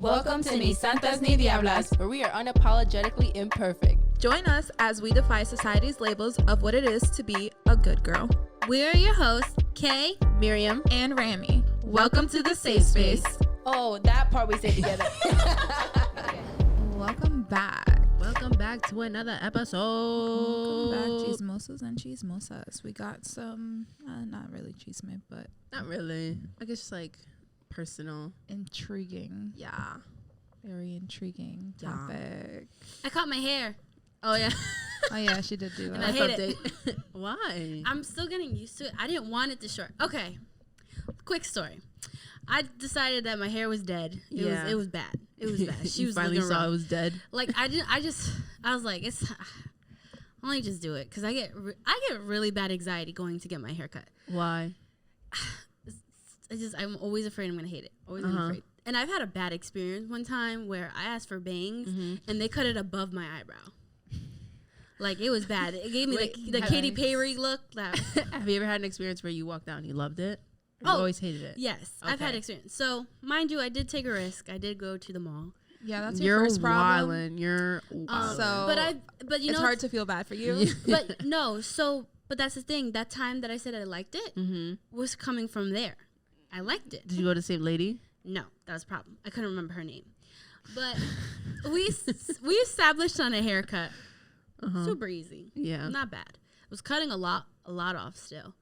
Welcome to Ni Santas Ni Diablas, where we are unapologetically imperfect. Join us as we defy society's labels of what it is to be a good girl. We are your hosts, Kay, Miriam, and Rami. Welcome to the safe space. Oh, that part we say together. Welcome back. Welcome back to another episode. Welcome back, chismosas and chismosas. We got some, not really chisme, but Not really. I guess just like personal. intriguing. Yeah. Very intriguing topic. I caught my hair. Oh yeah. Oh yeah, she did do And that. I hate it. Why? I'm still getting used to it. I didn't want it to short. Okay. Quick story. I decided that my hair was dead. It was bad. It was bad. She was finally looking saw rough. it was dead. Like I was like, let me just do it because I get really bad anxiety going to get my hair cut. Why? I'm always afraid I'm gonna hate it. Always afraid. And I've had a bad experience one time where I asked for bangs and they cut it above my eyebrow. Like it was bad. It gave me the Katy Perry look. Have you ever had an experience where you walked out and you loved it? Or you always hated it? Yes, Okay. I've had experience. So mind you, I did take a risk. I did go to the mall. Yeah, that's your first problem. Wildin'. You're wildin'. But you know, it's hard to feel bad for you. but no. But that's the thing. That time that I said I liked it was coming from there. I liked it. Did you go to the same lady? No, that was a problem. I couldn't remember her name. But we established on a haircut. Super easy. Yeah. Not bad. It was cutting a lot off still.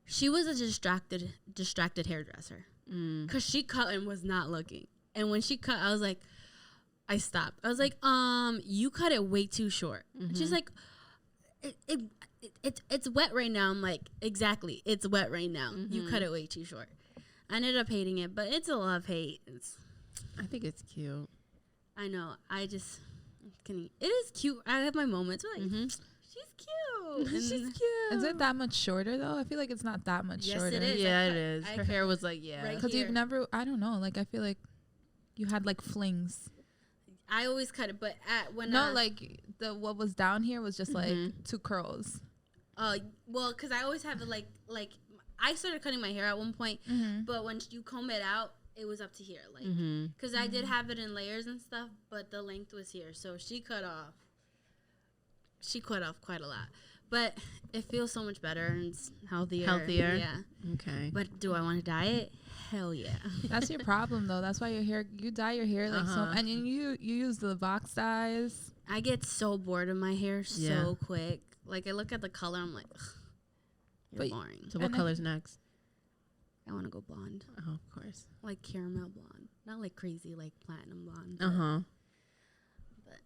She was a distracted hairdresser. Because she cut and was not looking. And when she cut, I stopped. I was like, you cut it way too short. And she's like, it's wet right now. I'm like, exactly. It's wet right now. You cut it way too short. I ended up hating it, but it's a love-hate. I think it's cute. I know. It is cute. I have my moments. Like, she's cute. She's cute. Is it that much shorter though? I feel like it's not that much shorter. It is. Yeah, it is. Her hair was like, right because you've never. I don't know. Like I feel like you had like flings. I always cut it, but what was down here was just like two curls. Well, because I always have it like I started cutting my hair at one point, but when you comb it out, it was up to here, like because I did have it in layers and stuff, but the length was here, so she cut off quite a lot, but it feels so much better and it's healthier. Yeah. Okay. But do I want to dye it? Hell yeah. That's your problem though. That's why you dye your hair like so, and you use the box dyes. I get so bored of my hair so quick. Like I look at the color, I'm like, ugh, you're boring. So what color's next? I want to go blonde. Oh, of course. Like caramel blonde, not like crazy like platinum blonde. But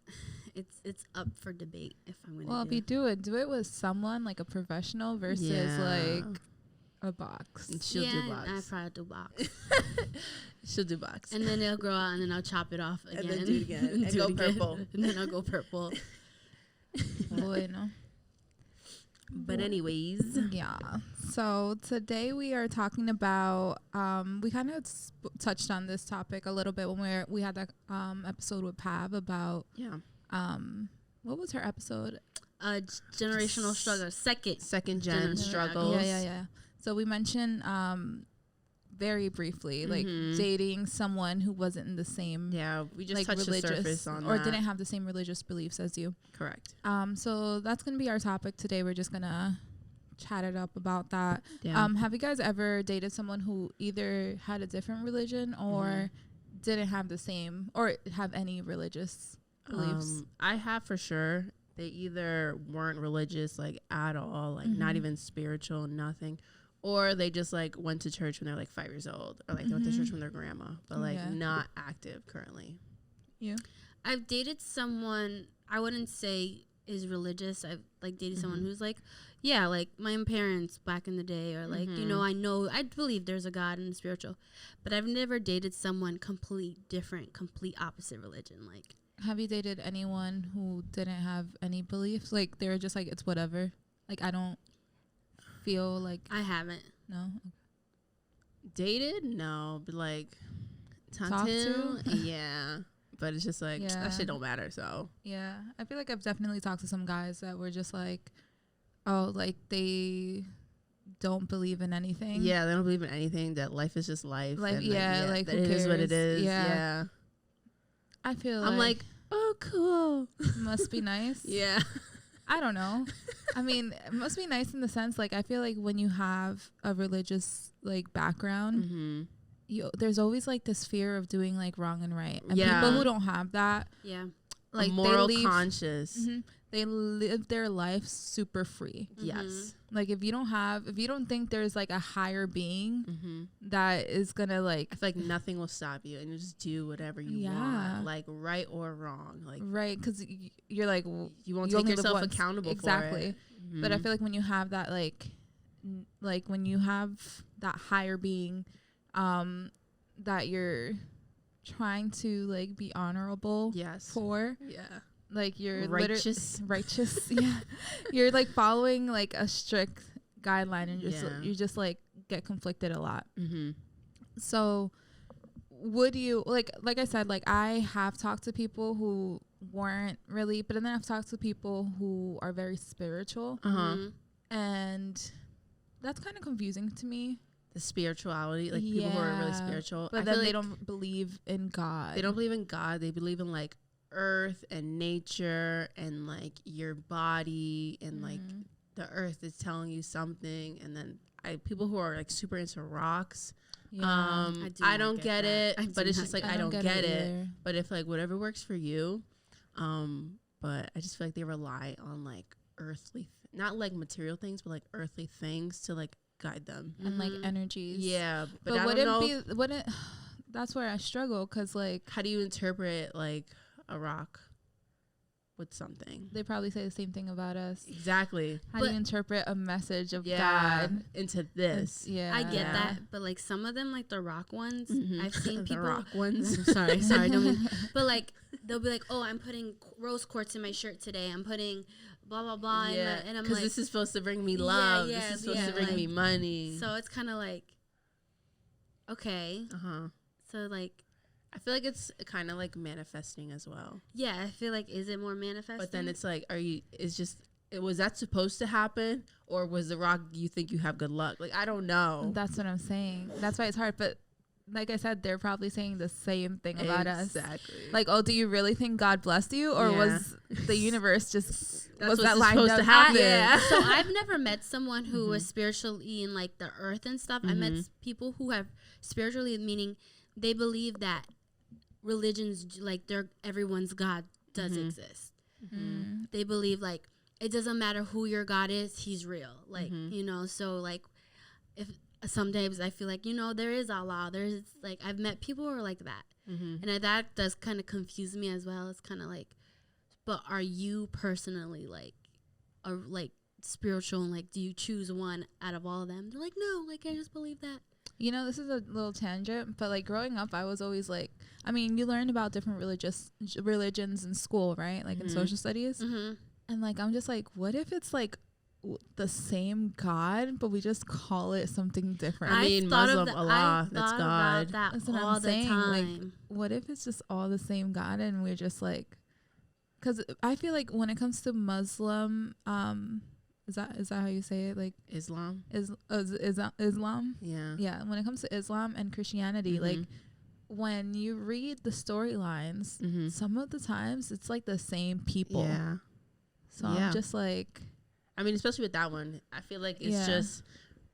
it's up for debate if I'm gonna. Well, if you do it with someone like a professional versus like a box. She'll do box. I probably do box. She'll do box. And then it'll grow out, and then I'll chop it off again. And then do it again. And go purple. And then I'll go purple. Boy, no. But anyways. Yeah. So today we are talking about, we kind of touched on this topic a little bit when we had that episode with Pav about, what was her episode? Generational struggle. Second gen struggles. Yeah. So we mentioned very briefly, like dating someone who wasn't in the same, we just like, touched the surface on or that. didn't have the same religious beliefs as you. Correct. So that's gonna be our topic today. We're just gonna chat it up about that. Yeah. Have you guys ever dated someone who either had a different religion or didn't have the same or have any religious beliefs? I have for sure. They either weren't religious like at all, like not even spiritual, nothing. Or they just like went to church when they're like 5 years old, or like they went to church from their grandma, but like not active currently. You? I've dated someone I wouldn't say is religious. I've like dated someone who's like, like my parents back in the day, or like I believe there's a God and spiritual, but I've never dated someone complete opposite religion. Like, have you dated anyone who didn't have any beliefs? Like they were just like, it's whatever. Like I don't feel like. I haven't. No. Dated? No, but like Talk to? Yeah. But it's just like that shit don't matter. So yeah, I feel like I've definitely talked to some guys that were just like, oh, like they don't believe in anything. Yeah, they don't believe in anything. That life is just life. Like, and like that who it cares? is what it is. Yeah. Yeah. I feel I'm like, oh, cool. must be nice. Yeah. I don't know. I mean, it must be nice in the sense, like, I feel like when you have a religious, like, background, there's always, like, this fear of doing, like, wrong and right. And people who don't have that, like, moral conscious. They live their life super free. Yes. Like, if you don't think there's, like, a higher being that is gonna, like, I feel like nothing will stop you, and you just do whatever you want, like, right or wrong. Like, right, because you're like, you won't take yourself accountable exactly. for it. But I feel like when you have that, like when you have that higher being, that you're trying to, like, be honorable for. Yeah. Like, you're righteous. Yeah. You're, like, following, like, a strict guideline, and you just like get conflicted a lot. So would you, like I said, like, I have talked to people who weren't really, but then I've talked to people who are very spiritual, and that's kind of confusing to me. The spirituality, like, people who are really spiritual, but then they don't believe in God. They don't believe in God. They believe in, like, earth and nature and, like, your body, and like the earth is telling you something. And then people who are, like, super into rocks, I don't get it, but it's just like I don't get it. But if, like, whatever works for you, but I just feel like they rely on, like, earthly, not like material things, but like earthly things to, like, guide them, and like energies. Yeah, but I don't know. That's where I struggle, because, like, how do you interpret, like, a rock with something? They probably say the same thing about us. Exactly. How do you interpret a message of God into this? I get that, but, like, some of them, like the rock ones, I've seen people. The rock ones. sorry, don't mean. But, like, they'll be like, oh, I'm putting rose quartz in my shirt today. I'm putting blah blah blah. Yeah, and I'm because like, this is supposed to bring me love. This is supposed to bring me money. So it's kind of like, okay. So, like, I feel like it's kind of like manifesting as well. Yeah, I feel like, is it more manifesting? But then it's like, was that supposed to happen? Or was the rock, you think you have good luck? Like, I don't know. That's what I'm saying. That's why it's hard. But like I said, they're probably saying the same thing about us. Exactly. Like, oh, do you really think God blessed you? Or was the universe just, was that supposed to happen? So I've never met someone who was spiritually in, like, the earth and stuff. I met people who have spiritually, meaning they believe that religions, like, everyone's God does exist. They believe, like, it doesn't matter who your God is, he's real. Like, you know, so, like, if sometimes I feel like, you know, there is Allah. There's, like, I've met people who are like that. And that does kind of confuse me as well. It's kind of like, but are you personally, like, spiritual, and, like, do you choose one out of all of them? They're like, no, like, I just believe that. You know, this is a little tangent, but, like, growing up, I was always like, I mean, you learn about different religions in school, right? Like, in social studies. And, like, I'm just like, what if it's, like, the same God, but we just call it something different? I mean, Muslim, Allah, that's God. That's what I'm saying. Like, what if it's just all the same God, and we're just, like, because I feel like when it comes to Muslim, is that how you say it? Like, Islam? Islam? Yeah. Yeah. When it comes to Islam and Christianity, like, when you read the storylines, some of the times it's, like, the same people. Yeah. So I'm just like, I mean, especially with that one, I feel like it's just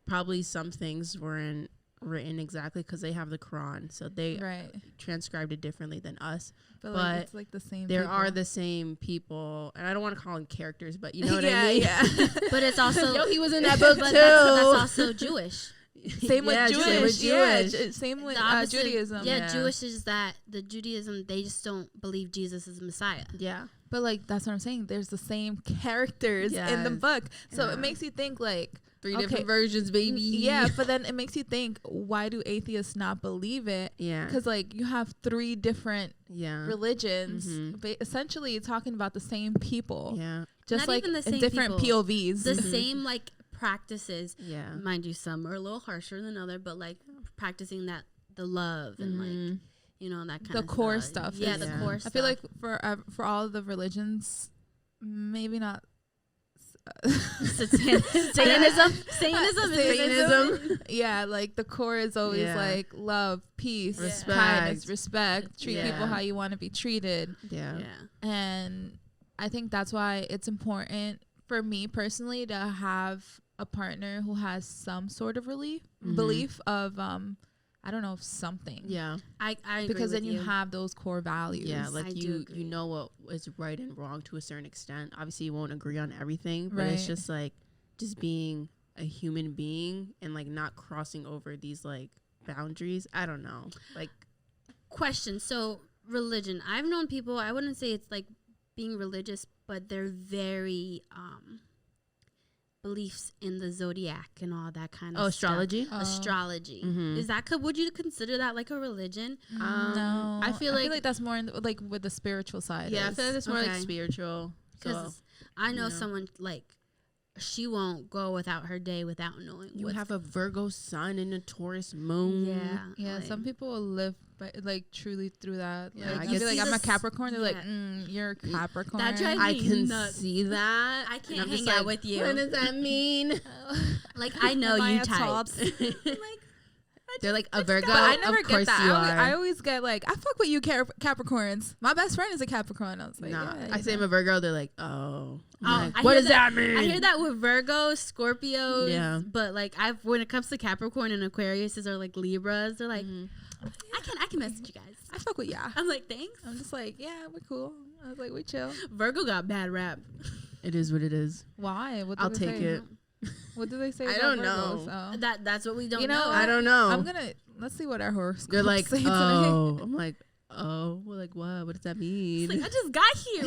probably some things weren't written exactly because they have the Quran, so they transcribed it differently than us. But like, it's, like, the same. There are the same people, and I don't want to call them characters, but you know what I mean. Yeah. But it's also he was in that book too. That's also Jewish. Same with Jewish. Yeah, same with Judaism. Yeah, Jewish is that the Judaism, they just don't believe Jesus is Messiah. Yeah. But, like, that's what I'm saying. There's the same characters in the book. So it makes you think, like, three different versions, baby. Yeah, but then it makes you think, why do atheists not believe it? Yeah. Because, like, you have three different religions, essentially talking about the same people. Yeah. Just, not like, even the same in different people. POVs. The same, like, practices. Yeah. Mind you, some are a little harsher than other, but, like, practicing that, the love and, like, you know, that kind of the core stuff. Yeah, the core stuff. I feel like for all of the religions, maybe not Satanism. Yeah, like the core is always like love, peace, kindness, respect, treat people how you want to be treated. Yeah. And I think that's why it's important for me personally to have a partner who has some sort of belief of I don't know, something. Yeah. I because then you have those core values. Yeah, like you know what is right and wrong to a certain extent. Obviously you won't agree on everything, but it's just like just being a human being and like not crossing over these like boundaries. I don't know. Like question. So religion. I've known people, I wouldn't say it's like being religious, but they're very beliefs in the zodiac and all that kind of astrology. Astrology. Mm-hmm. Is that would you consider that like a religion? No, I feel like that's more in like with the spiritual side. Yeah, I feel like it's more like spiritual. Because I know someone like she won't go without her day without knowing. You have a Virgo sun and a Taurus moon. Yeah. Like, some people like truly through that. Yeah, like I you be like, I'm a Capricorn. They're like, you're a Capricorn. That drives me I can nuts. see that. I can't hang out with you. What does that mean? Like I know you types. They're like a Virgo. But I never of course get that. You I always get like, I fuck with you, Capricorns. My best friend is a Capricorn. I was like, I say I'm a Virgo. They're like, oh. Like, what does that mean? I hear that with Virgo, Scorpios. Yeah. But like when it comes to Capricorn and Aquarius or like Libras, they're like, I can message you guys. I fuck with ya. I'm like, thanks. I'm just like, yeah, we're cool. I was like, we chill. Virgo got bad rap. It is what it is. Why? I'll take it. What do they say? I about don't know. Virgos? That's what we don't You know know. what? I don't know. Let's see what our horoscopes They're like, say oh. today. I'm like, oh. Well, like, what? What does that mean? It's like, I just got here.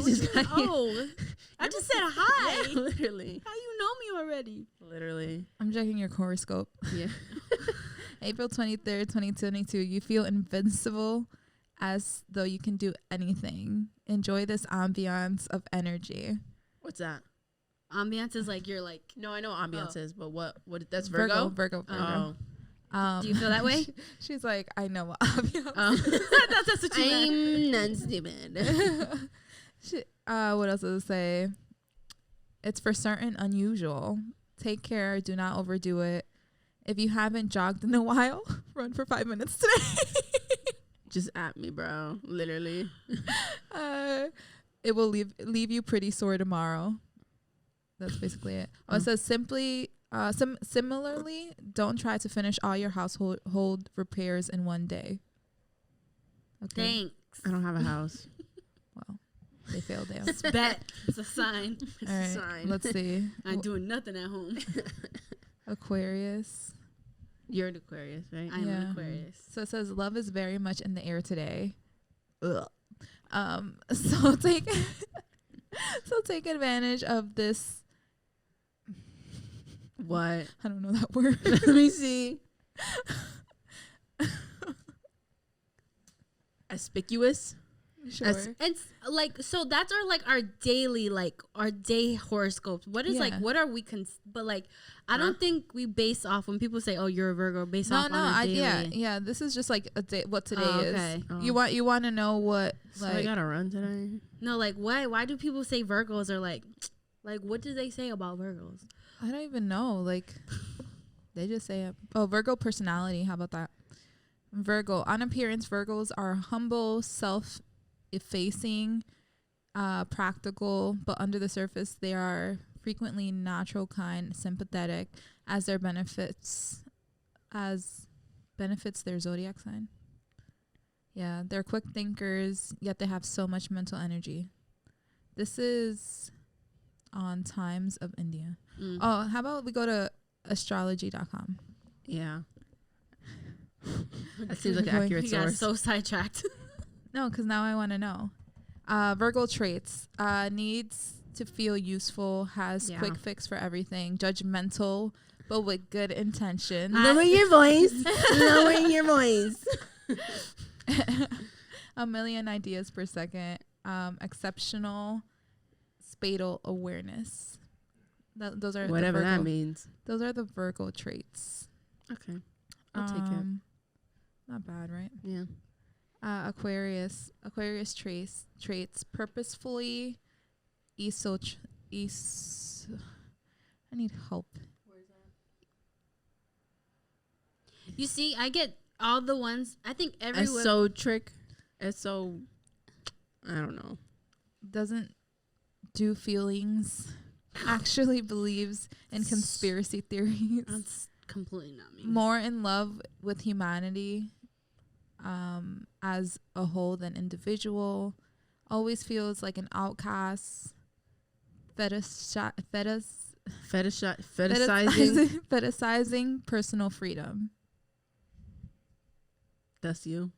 I just said hi. Yeah, literally. How you know me already? Literally. I'm checking your horoscope. Yeah. April 23rd, 2022. You feel invincible as though you can do anything. Enjoy this ambiance of energy. What's that? Ambiance is like you're like. No, I know what ambience is, but what that's Virgo? Virgo. Oh. Do you feel that way? She's like, I know what ambiance. That's what you meant. I'm not stupid. What else does it say? It's for certain unusual. Take care. Do not overdo it. If you haven't jogged in a while, run for 5 minutes today. Just at me, bro. Literally. It will leave you pretty sore tomorrow. That's basically it. It says simply, similarly, don't try to finish all your household repairs in one day. Okay. Thanks. I don't have a house. Well, they failed there. It's bet. It's a sign. It's All right, a sign. let's see. I ain't doing nothing at home. Aquarius. You're an Aquarius, right? I'm an Aquarius. So it says love is very much in the air today. Ugh. So take advantage of this. What? I don't know that word. Let me see. Aspicuous. Sure. It's like, so that's our daily, like our day horoscopes. What is like, what are we but like, I don't think we base off when people say, oh, you're a Virgo, based off on a daily. Yeah. This is just like a day, what today okay. is. Oh. You want to know what, So like, I gotta run today. No, like why do people say Virgos are like what do they say about Virgos? I don't even know. Like, they just say it. Oh, Virgo personality. How about that? Virgo. On appearance, Virgos are humble, self-effacing, practical, but under the surface, they are frequently natural, kind, sympathetic, as benefits their zodiac sign. Yeah, they're quick thinkers, yet they have so much mental energy. This is on Times of India. Oh, how about we go to astrology.com? Yeah. That seems like an accurate You got source. so sidetracked. No, because now I want to know. Virgo traits. Needs to feel useful, has quick fix for everything, judgmental, but with good intention. Lower your voice. Lower your voice. A million ideas per second. Exceptional spatial awareness. Those are whatever that means. Those are the Virgo traits. Okay, I'll take it. Not bad, right? Yeah. Aquarius traits purposefully I need help. You see, I get all the ones. I think everyone. It's so. I don't know. Doesn't do feelings. Actually believes in conspiracy theories. That's completely not me. More in love with humanity as a whole than individual. Always feels like an outcast. Fetishizing personal freedom. That's you.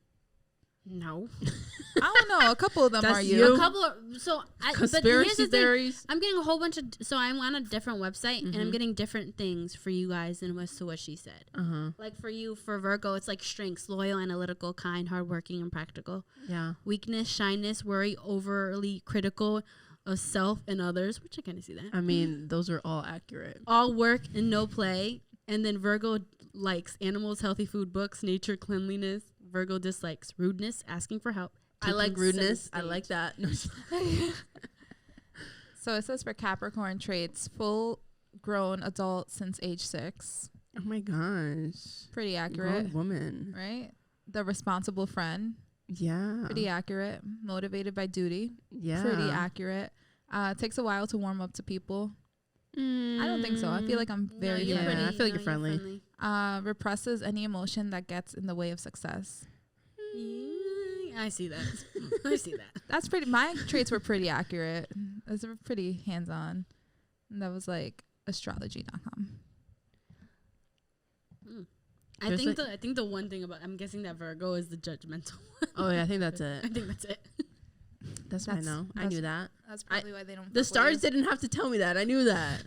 No. I don't know. A couple of them That's are you. you. A couple of Conspiracy theories. I'm getting a whole bunch of. So I'm on a different website and I'm getting different things for you guys than as to what she said. Like for you, for Virgo, it's like strengths: loyal, analytical, kind, hardworking, and practical. Yeah. Weakness: shyness, worry, overly critical of self and others, which I kind of see that. I mean, those are all accurate. All work and no play. And then Virgo likes animals, healthy food, books, nature, cleanliness. Virgo dislikes rudeness, asking for help. I like rudeness. I like that. So it says for Capricorn traits, full grown adult since age 6. Oh my gosh. Pretty accurate. Grown woman. Right? The responsible friend. Yeah. Pretty accurate. Motivated by duty. Yeah. Pretty accurate. Takes a while to warm up to people. I don't think so. I feel like I'm very friendly. I feel like you're friendly. Represses any emotion that gets in the way of success. I see that. I see that. That's pretty. My traits were pretty accurate. Those were pretty hands-on. And that was like astrology.com. I think the one thing about, I'm guessing that Virgo is the judgmental one. Oh yeah, I think that's it. I think that's it. That's fine though. I knew that. That's probably why they don't. The stars didn't have to tell me that. I knew that.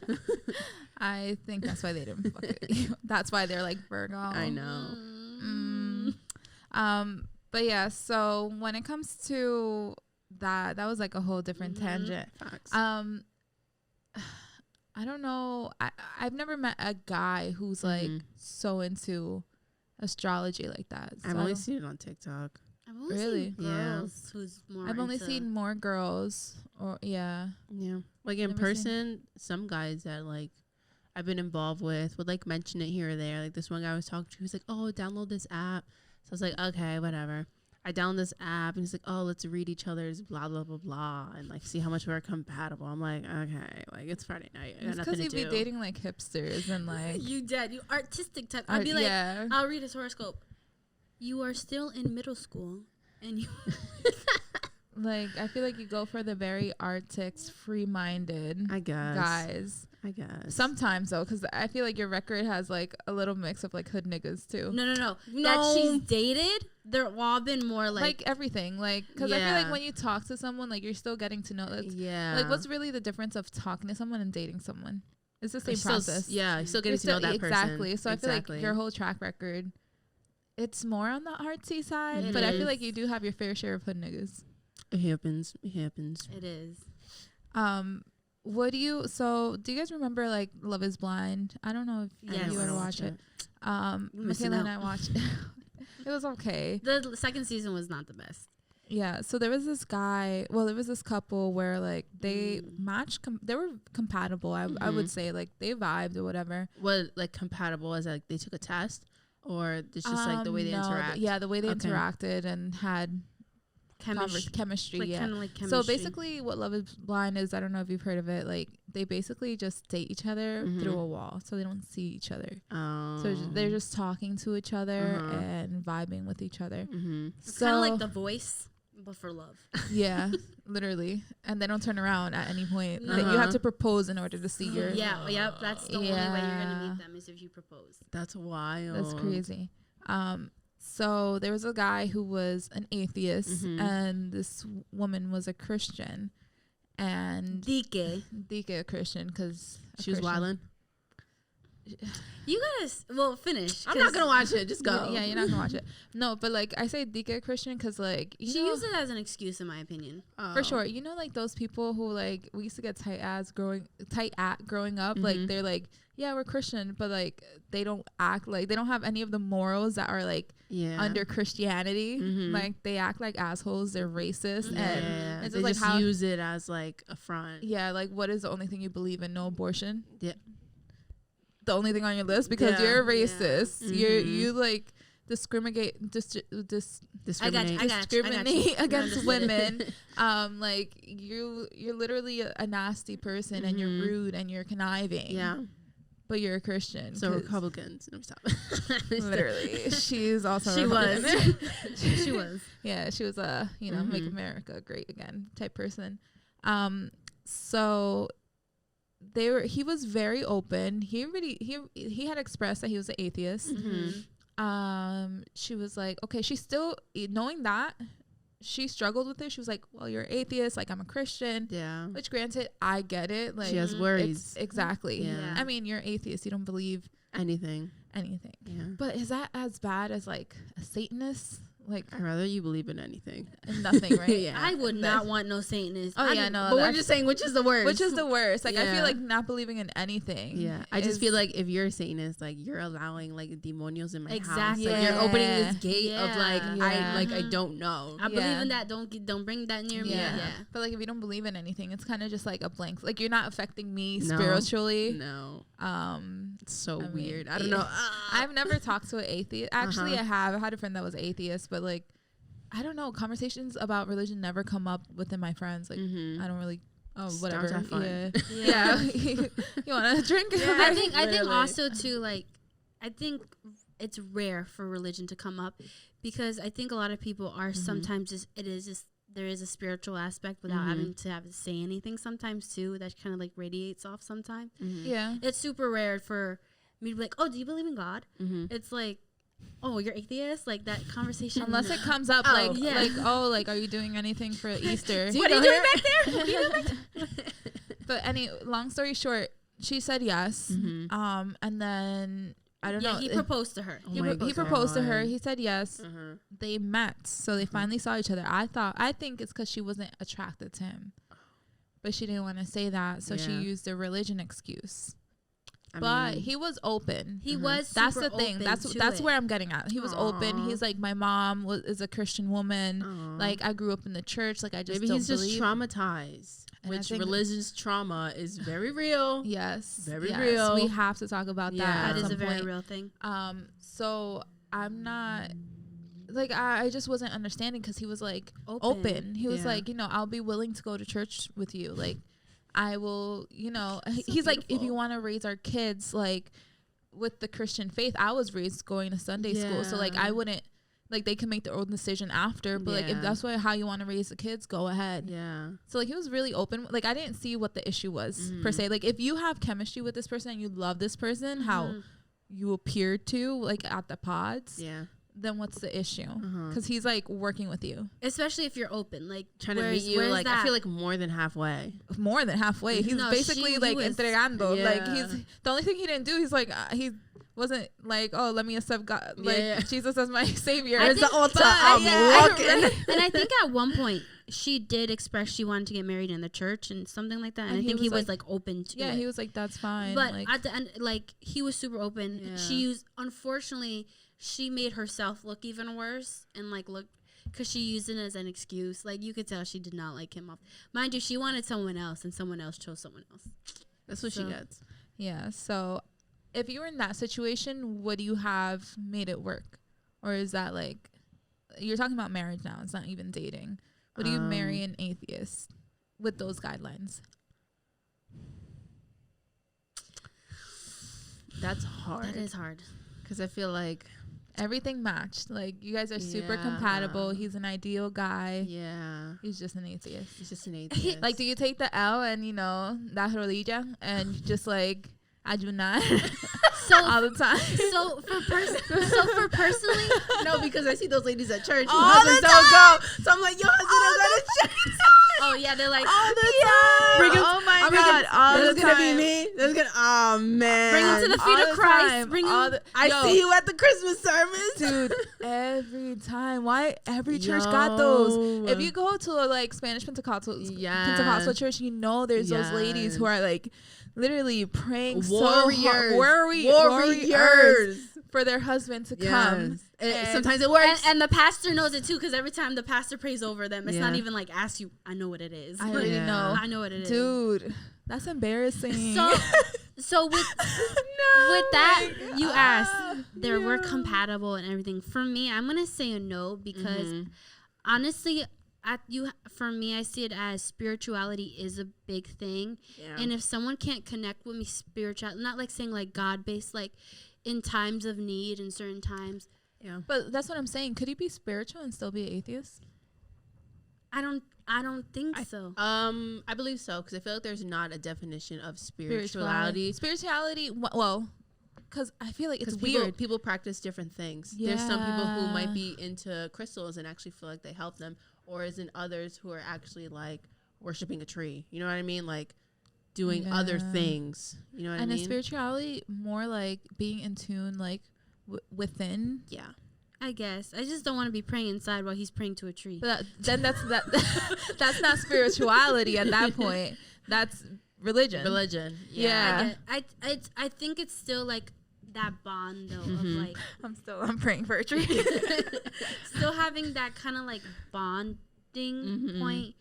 I think that's why they didn't fuck with you. That's why they're like Virgo. I know. But yeah, so when it comes to that was like a whole different tangent. Facts. I don't know. I've never met a guy who's like so into astrology like that. So I've only seen it on TikTok. I've only Really? seen girls who's more I've only into- seen more girls or Yeah. Like in Never person, some guys that like I've been involved with would like mention it here or there. Like this one guy I was talking to, he was like, "Oh, download this app." So I was like, "Okay, whatever." I download this app and he's like, "Oh, let's read each other's blah blah blah blah and like see how much we're compatible." I'm like, "Okay, like it's Friday night. I got it's nothing because to you'd do." be dating like hipsters and like You artistic type. I'd be like, yeah. I'll read his horoscope. You are still in middle school and you Like I feel like you go for the very artists, free-minded I guess. guys. I guess. Sometimes though, because I feel like your record has like a little mix of like hood niggas too. No. That she's dated, they're all been more Like everything, like because I feel Yeah. like when you talk to someone, like you're still getting to know. Yeah. Like what's really the difference of talking to someone and dating someone? It's the same process. You're still getting You're to know that person. exactly. So I feel like your whole track record, it's more on the artsy side, It but I feel is. like you do have your fair share of hood niggas. It happens. It happens. It is. Do you guys remember like Love is Blind? I don't know if Yes. you ever watch it. missing Michaela and out. I watched it. It was okay. The second season was not the best. Yeah, so there was this couple where like they matched, they were compatible. I would say like they vibed or whatever. What like compatible is like they took a test or it's just like the way they interact? Yeah, the way they Okay. interacted and had chemistry. Like, Yeah. kind of like chemistry. So basically, what Love is Blind is, I don't know if you've heard of it. Like they basically just date each other through a wall, so they don't see each other. So they're just talking to each other and vibing with each other. It's So kind of like The Voice, but for love. yeah, literally, and they don't turn around at any point. Like, you have to propose in order to see your. Yeah, that's the only way you're gonna meet them is if you propose. That's wild. That's crazy. So there was a guy who was an atheist, and this woman was a Christian, and Dike. a Christian because She was wildin'. You finish. I'm not gonna watch it. Just go. Yeah, you're not gonna watch it. No, but like I say, Dike Christian because like She used it as an excuse, in my opinion. for sure. You know, like those people who like we used to get tight at growing up. Like they're like, yeah, we're Christian, but like they don't act like they don't have any of the morals that are like under Christianity. Like they act like assholes. They're racist, and it's they just like just use it as like a front. Yeah, like what is the only thing you believe in? No abortion. Yeah. the only thing on your list because you're a racist. You like discriminate against women. Like you're literally a nasty person and you're rude and you're conniving. Yeah. But you're a Christian. So Republicans. No, stop. Literally. She's also she was. She was. Yeah, she was a, make America great again type person. So he was very open. He had expressed that he was an atheist. She was like, okay, she's still knowing that she struggled with it. She was like, well, you're atheist, like I'm a Christian. Yeah. Which granted, I get it. Like she has worries. Exactly. Yeah. I mean, you're atheist. You don't believe anything. Yeah. But is that as bad as like a Satanist? Like I'd rather you believe in anything. Nothing, right? Yeah. I would not want no Satanist. Oh, yeah, no. But we're just saying which is the worst. Which is the worst. Like, I feel like not believing in anything. Yeah. I just feel like if you're a Satanist, like, you're allowing, like, demonios in my house. Yeah. Like, you're opening this gate of, like, I don't know. I believe in that. Don't bring that near me. Yeah. But, like, if you don't believe in anything, it's kind of just, like, a blank. Like, you're not affecting me spiritually. No. It's so weird. I don't know. I've never talked to an atheist. Actually, I have. I had a friend that was atheist, but, like, I don't know. Conversations about religion never come up within my friends. Like, I don't really. Oh, whatever. Yeah. You want to drink? Yeah. I think also too, like, I think it's rare for religion to come up because I think a lot of people are sometimes there is a spiritual aspect without having to say anything sometimes too. That kind of like radiates off sometimes. Yeah. It's super rare for me to be like, oh, do you believe in God? It's like, oh, you're atheist? Like that conversation. Unless it comes up like, are you doing anything for Easter? What are you doing back there? But long story short, she said yes. And then I don't know. He proposed to her. He proposed to her. He said yes. They met. So they finally saw each other. I think it's because she wasn't attracted to him. But she didn't want to say that. So she used a religion excuse. But he was open. He was. That's the thing. That's where I'm getting at. He was open. He's like, my mom is a Christian woman. Like I grew up in the church. Like I just maybe he's just traumatized. Which religious trauma is very real. Yes, very real. We have to talk about that. That is a very real thing. So I'm not. Like I just wasn't understanding because he was like open. He was like, I'll be willing to go to church with you. Like. I will, he's beautiful. Like, if you want to raise our kids, like, with the Christian faith, I was raised going to Sunday school. So, like, I wouldn't, like, they can make their own decision after. But, like, if that's how you want to raise the kids, go ahead. Yeah. So, like, he was really open. Like, I didn't see what the issue was, per se. Like, if you have chemistry with this person and you love this person, how you appear to, like, at the pods. Yeah. Then what's the issue? Because he's like working with you, especially if you're open, like trying to meet you. Like I feel like more than halfway. He's basically like entregando. Yeah. Like he's the only thing he didn't do. He's like he wasn't like, oh, let me accept God, like Jesus as my savior. It's the altar. I'm walking. And I think at one point she did express she wanted to get married in the church and something like that. And I think he was like open to it. Yeah, he was like, that's fine. But at the end, like he was super open. Yeah. Unfortunately. She made herself look even worse and like look because she used it as an excuse. Like you could tell she did not like him off. Mind you, she wanted someone else and someone else chose someone else. That's what she gets. Yeah. So if you were in that situation, would you have made it work? Or is that like, you're talking about marriage now. It's not even dating. Would you marry an atheist with those guidelines? That's hard. That is hard. Because I feel like everything matched. Like you guys are super compatible. He's an ideal guy. Yeah. He's just an atheist. Like, do you take the L and la rodilla and just like ayunar all the time? So for personally, no, because I see those ladies at church. All the time. Don't go. So I'm like, yo, husband, go to church. Oh yeah, they're like all the time. Oh my God, all the time. That's gonna be me. That's gonna. Oh man. Bring him to the feet of Christ. Bring him. I see you at the Christmas service, dude. Every time. Why every church got those? If you go to a like Spanish Pentecostal church, there's those ladies who are like literally praying warriors for their husband to come. Sometimes it works. And the pastor knows it too, because every time the pastor prays over them, it's not even like ask you, I know what it is. I already know. I know what it is. Dude, that's embarrassing. So with that, you asked, we're compatible and everything. For me, I'm gonna say a no because honestly, for me, I see it as spirituality is a big thing, and if someone can't connect with me spiritually, not like saying like God based, like in times of need and certain times. Yeah, but that's what I'm saying. Could you be spiritual and still be an atheist? I don't think so. I believe so because I feel like there's not a definition of spirituality. Well, because I feel like it's weird. People practice different things. Yeah. There's some people who might be into crystals and actually feel like they help them, or is in others who are actually like worshiping a tree. You know what I mean? Like doing other things. You know what I mean? And is spirituality more like being in tune, like within? Yeah. I guess. I just don't want to be praying inside while he's praying to a tree. But then that's that's not spirituality at that point. That's religion. Yeah. I think it's still like that bond though of like I'm praying for a tree. Still having that kind of like bonding point,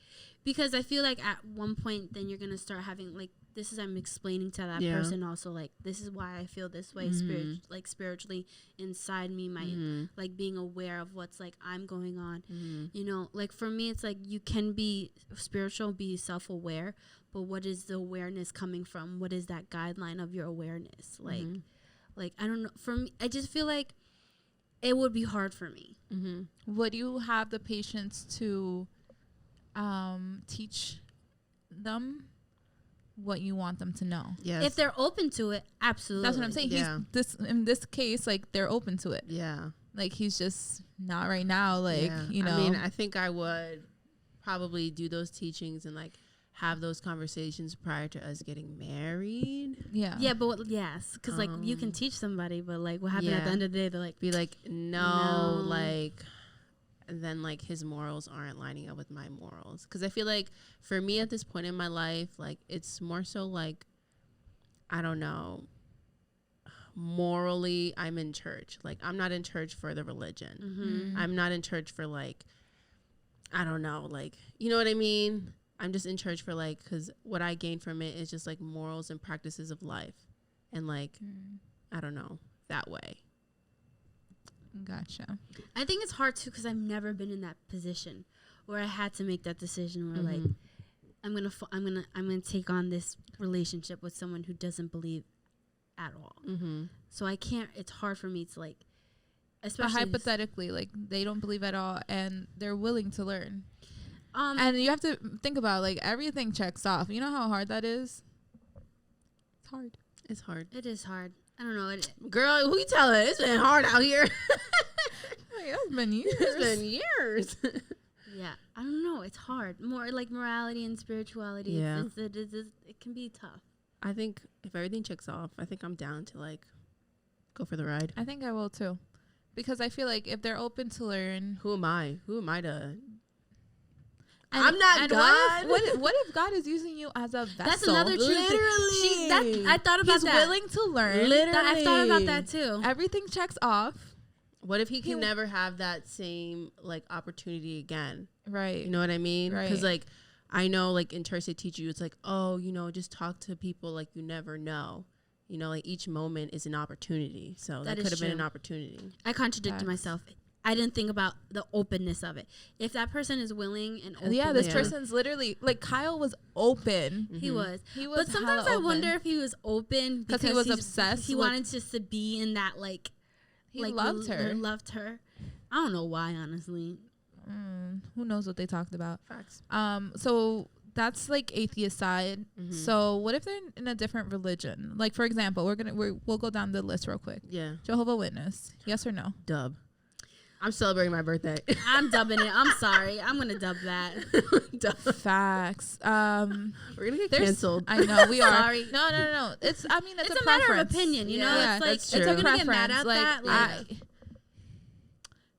because I feel like at one point then you're gonna start having like I'm explaining to that person also like this is why I feel this way spiritually inside me, my like being aware of what's like I'm going on. You know, like for me it's like you can be spiritual, be self-aware, but what is the awareness coming from? What is that guideline of your awareness? Like I don't know, for me I just feel like it would be hard for me. Would you have the patience to teach them what you want them to know? Yes. If they're open to it, absolutely. That's what I'm saying. Yeah. In this case, like they're open to it. Yeah. Like he's just not right now. Like, you know. I mean, I think I would probably do those teachings and like have those conversations prior to us getting married. Yeah. Yeah, but yes, because like you can teach somebody, but like what happened at the end of the day, they're like, be like, no. Like. And then like his morals aren't lining up with my morals, because I feel like for me at this point in my life, like it's more so like, I don't know, morally I'm in church. Like I'm not in church for the religion. I'm not in church for like, I don't know, like, you know what I mean? I'm just in church for like, because what I gain from it is just like morals and practices of life, and like I don't know, that way. Gotcha. I think it's hard too because I've never been in that position where I had to make that decision where like I'm gonna take on this relationship with someone who doesn't believe at all. So I can't. It's hard for me to like, especially but hypothetically, like they don't believe at all and they're willing to learn. And you have to think about like everything checks off. You know how hard that is. It's hard. It's hard. It is hard. I don't know. Girl, who you telling? It's been hard out here. It's been years. It's been years. Yeah. I don't know. It's hard. More like morality and spirituality. Yeah. It can be tough. I think if everything checks off, I think I'm down to like go for the ride. I think I will too. Because I feel like if they're open to learn. Who am I? Who am I to... I'm not God. What if God is using you as a vessel? That's another truth. Literally. I thought about He's that. He's willing to learn. Literally. I thought about that too. Everything checks off. What if he can never have that same like opportunity again? Right. You know what I mean? Right. Because like I know like in church they teach you, it's like, oh, you know, just talk to people like you never know. You know, like each moment is an opportunity. So that could have been an opportunity. I contradicted myself. I didn't think about the openness of it. If that person is willing and open. Yeah, this person's literally like Kyle was open. He was. But sometimes I wonder if he was open because he was obsessed. He wanted just to be in that like. He loved her. Loved her. I don't know why, honestly. Who knows what they talked about? Facts. So that's like atheist side. So what if they're in a different religion? Like for example, we'll go down the list real quick. Yeah. Jehovah's Witness. Yes or no? Dub. I'm celebrating my birthday. I'm dubbing it. I'm sorry. I'm gonna dub that. Facts. We're gonna get canceled. I know we are. Sorry. No. It's a matter of opinion. You know, it's like it's a preference. Get mad at that.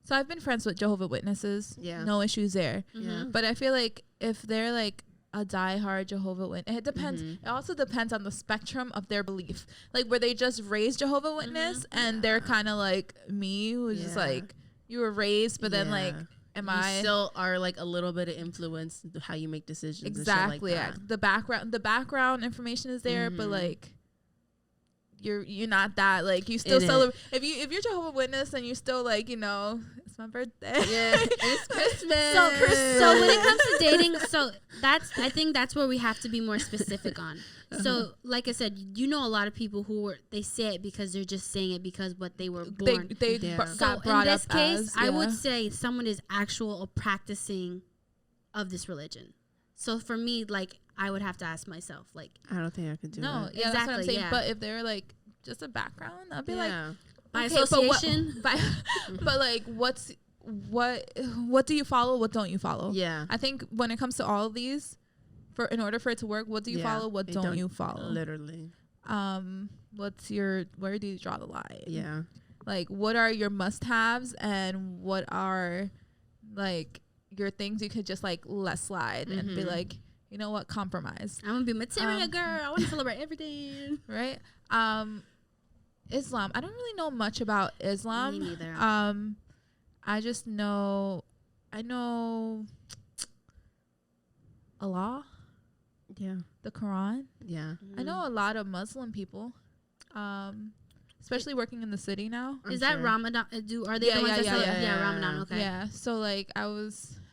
So I've been friends with Jehovah's Witnesses. Yeah. No issues there. Yeah. But I feel like if they're like a diehard Jehovah's Witness, it depends. It also depends on the spectrum of their belief. Like where they just raised Jehovah's Witness and they're kind of like me, who's just like. You were raised, but then like, you still are like a little bit of influence into how you make decisions? Exactly. And shit like that. The background information is there, but like, you're not that, like, you still celebrate. If you're Jehovah's Witness and you still, like, you know, it's my birthday. Yeah, it's Christmas. So when it comes to dating, so I think that's where we have to be more specific on. So like I said, you know, a lot of people who they say it because they're just saying it because what they were born. They got brought in this up case, as, I would say someone is actual or practicing of this religion. So for me, like, I would have to ask myself, like, I don't think I could do no, it. yeah, that's what I'm saying. Yeah. But if they're like just a background, I'd be like, by okay, association. But like, what do you follow? What don't you follow? Yeah, I think when it comes to all of these, in order for it to work, what do you follow? What don't you follow? Literally. Where do you draw the line? Yeah. Like, what are your must-haves and what are, like, your things you could just, like, let slide and be like, you know what, compromise. I'm gonna be material girl. I want to celebrate everything. Right? Islam. I don't really know much about Islam. Me neither. I just know, Allah. Yeah. The Quran. Yeah. I know a lot of Muslim people, especially working in the city now. Is that Ramadan? Are they the ones that celebrate? Yeah, Ramadan. Okay. Yeah. So like I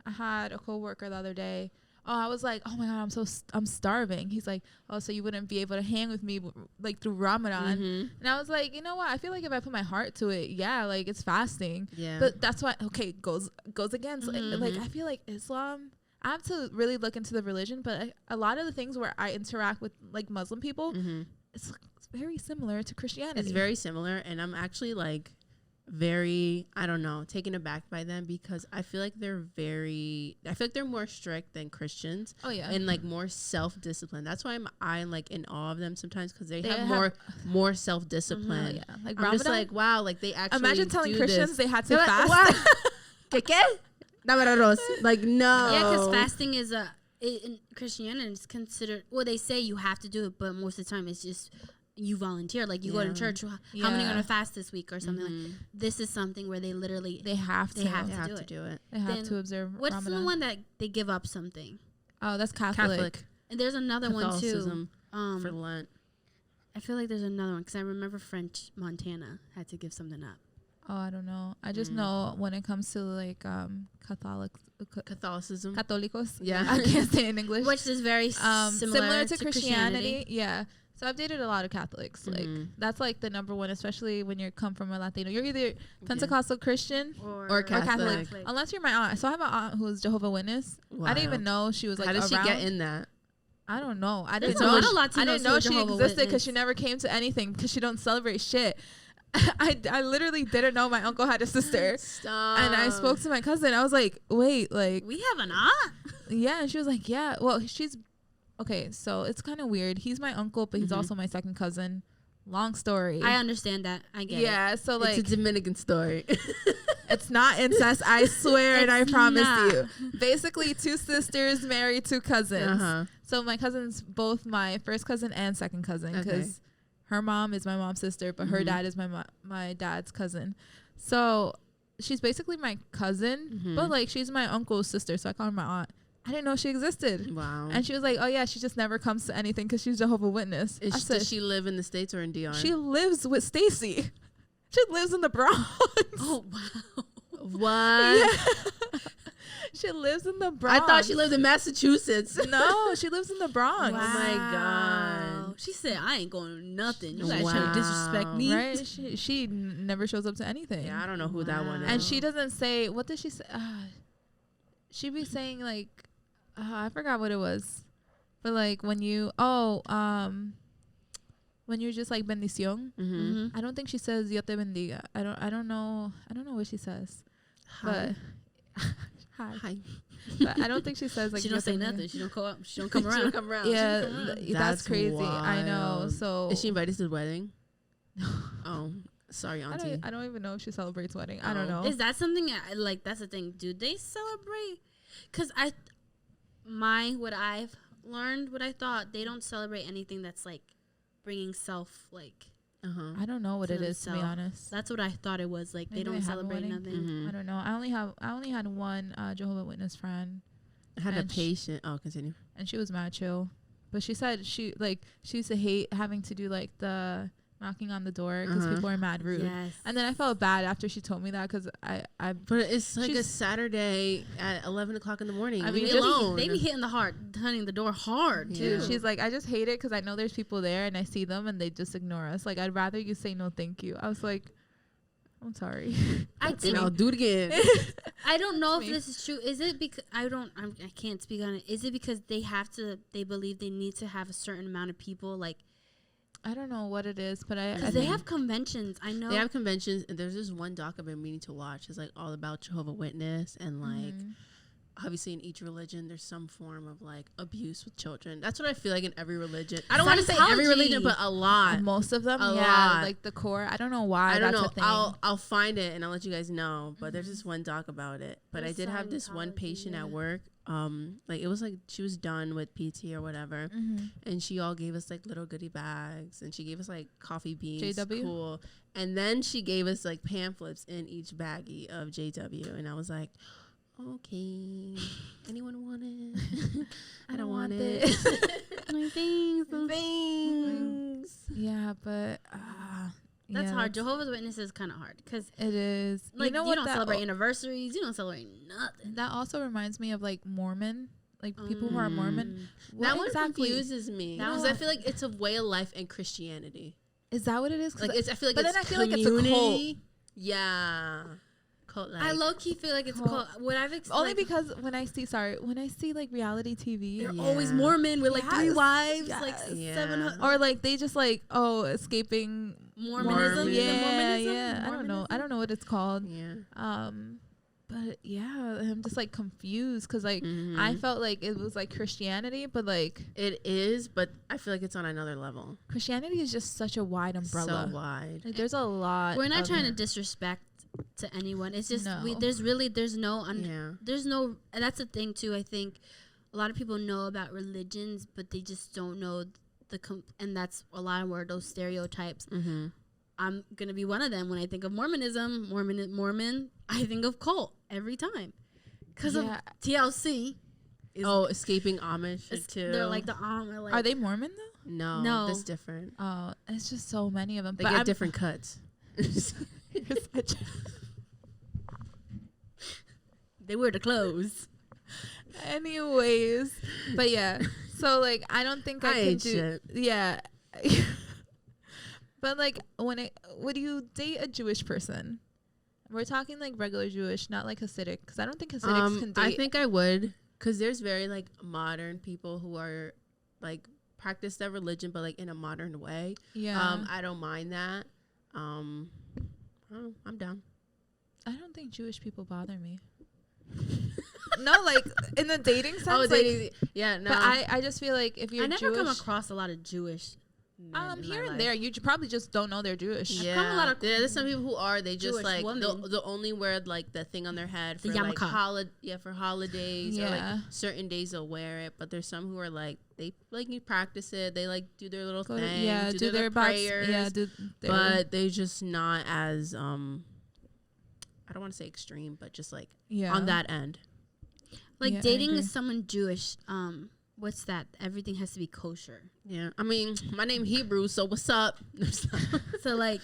had a coworker the other day. I was like, oh my God, I'm starving. He's like, oh, so you wouldn't be able to hang with me like through Ramadan. And I was like, you know what? I feel like if I put my heart to it, yeah, like it's fasting. Yeah. But that's why, okay, goes against like I feel like Islam. I have to really look into the religion, but a lot of the things where I interact with like Muslim people, it's very similar to Christianity. It's very similar, and I'm actually like very, I don't know, taken aback by them because I feel like they're more strict than Christians. Oh yeah, and like more self-disciplined. That's why I'm like in awe of them sometimes because they have more self-discipline. Yeah, like I'm Ramadan, just like, wow, like they actually imagine telling do Christians this. they had to fast. Like, no. Yeah, because fasting is in Christianity is considered, well, they say you have to do it, but most of the time it's just you volunteer. Like you go to church, how many are going to fast this week or something like this is something where they literally have to do it. They have to observe what's Ramadan. the one that they give up something? Oh, that's Catholic. And there's another one too. For Lent. I feel like there's another one because I remember French Montana had to give something up. Oh, I don't know. I just know when it comes to like Catholicism. Catholicos. Yeah. I can't say it in English. Which is very similar to Christianity. Yeah. So I've dated a lot of Catholics. Like that's like the number one, especially when you come from a Latino. You're either Pentecostal Christian or Catholic. Unless you're my aunt. So I have an aunt who's Jehovah's Witness. Wow. I didn't even know she was like around. How did she get in that? I don't know. I didn't know she existed because she never came to anything because she don't celebrate shit. I literally didn't know my uncle had a sister. Stop. And I spoke to my cousin. I was like, wait, like we have an aunt? Yeah. And she was like, yeah. Well, she's okay. So it's kind of weird. He's my uncle, but he's also my second cousin. Long story. I understand that. I get it. Yeah. So like it's a Dominican story. It's not incest. I swear and I promise you. Basically, two sisters married two cousins. So my cousins, both my first cousin and second cousin, because her mom is my mom's sister, but her dad is my dad's cousin. So she's basically my cousin, but like she's my uncle's sister. So I call her my aunt. I didn't know she existed. Wow. And she was like, oh yeah, she just never comes to anything because she's Jehovah's Witness. Does she live in the States or in DR? She lives with Stacy. She lives in the Bronx. Oh, wow. What? Yeah. She lives in the Bronx. I thought she lived in Massachusetts. No, she lives in the Bronx. Wow. Oh my God. She said, I ain't going to nothing. You guys trying to disrespect me. Right? She never shows up to anything. Yeah, I don't know who that one is. And she doesn't say, what does she say? She be saying like, I forgot what it was. But like when you, when you're just like bendición, I don't think she says Dios te bendiga. I don't know what she says. Hi. But Hi. But I don't think she says like she don't say nothing. She don't come up. She don't come around. She don't come around. Yeah, that's crazy. Wild. I know. So is she invited to the wedding? Oh, sorry, auntie. I don't even know if she celebrates wedding. I don't know. Is that something like that's the thing? Do they celebrate? Because what I've learned, what I thought, they don't celebrate anything that's like bringing self like. I don't know what it is, to be honest. That's what I thought it was. Like, maybe they don't celebrate nothing. I don't know. I only had one Jehovah's Witness friend. I had a patient. Continue. And she was mad chill, but she said she used to hate having to do like the knocking on the door because people are mad rude. Yes. And then I felt bad after she told me that because But it's like a Saturday at 11 o'clock in the morning. I mean, leave me alone. They be hitting the door hard too. She's like, I just hate it because I know there's people there and I see them and they just ignore us. Like, I'd rather you say no thank you. I was like, I'm sorry. I think I'll do it again. I don't know if this is true. Is it because I can't speak on it. Is it because they believe they need to have a certain amount of people? Like, I don't know what it is, but they have conventions. I know they have conventions, and there's this one doc I've been meaning to watch. It's like all about Jehovah's Witness, and like obviously in each religion there's some form of like abuse with children. That's what I feel like in every religion. I don't want to say every religion, but a lot. Most of them, lot. Like the core. I don't know why. I don't that's know. A thing. I'll find it and I'll let you guys know. But there's this one doc about it. But I did have this one patient at work. Like it was like she was done with PT or whatever, and she all gave us like little goodie bags, and she gave us like coffee beans. JW? Cool. And then she gave us like pamphlets in each baggie of JW, and I was like, okay, anyone want it? I don't want it. Thanks. Yeah, but that's hard. Jehovah's Witnesses is kind of hard because it is. Like, you know you what? don't celebrate anniversaries. You don't celebrate nothing. That also reminds me of like Mormon, like people who are Mormon. That one confuses me because I feel like it's a way of life in Christianity. Is that what it is? Like I feel like, but it's then I feel like it's a cult. Yeah. Cult-like. I low key feel like it's cult. What I've only because when I see like reality TV, they're always Mormon with like 3 wives, like 700, or like they just like escaping Mormonism. Yeah. I don't know what it's called. Yeah. But yeah, I'm just like confused because like I felt like it was like Christianity, but like it is, but I feel like it's on another level. Christianity is just such a wide umbrella. So wide. Like, there's a lot. We're not trying to disrespect to anyone. It's just there's no and that's the thing too. I think a lot of people know about religions, but they just don't know and that's a lot of where those stereotypes. I'm gonna be one of them. When I think of Mormonism, Mormon, I think of cult every time because of TLC. Escaping Amish too. They're like the Amish. Like, are they Mormon though? No, that's different. Oh, it's just so many of them. They get different cuts. They wear the clothes. Anyways, but yeah. So like, I don't think I can do. Shit. Yeah. But like, would you date a Jewish person? We're talking like regular Jewish, not like Hasidic, because I don't think Hasidics can date. I think I would, because there's very like modern people who are like practice their religion, but like in a modern way. Yeah. I don't mind that. I'm down. I don't think Jewish people bother me. No, like in the dating sense. Oh, dating. Yeah, no. But I just feel like if you're I never Jewish, come across a lot of Jewish. Here and there, you probably just don't know they're Jewish. Yeah, there's some people who are. They just Jewish like woman. the only wear like the thing on their head for the like yarmulke. for holidays or like certain days they'll wear it. But there's some who are like they like you practice it. They like do their little thing. Yeah, do their prayers. But they just not as I don't want to say extreme, but just like on that end. Like dating someone Jewish. What's that? Everything has to be kosher. Yeah. I mean, my name Hebrew, so what's up? So, like,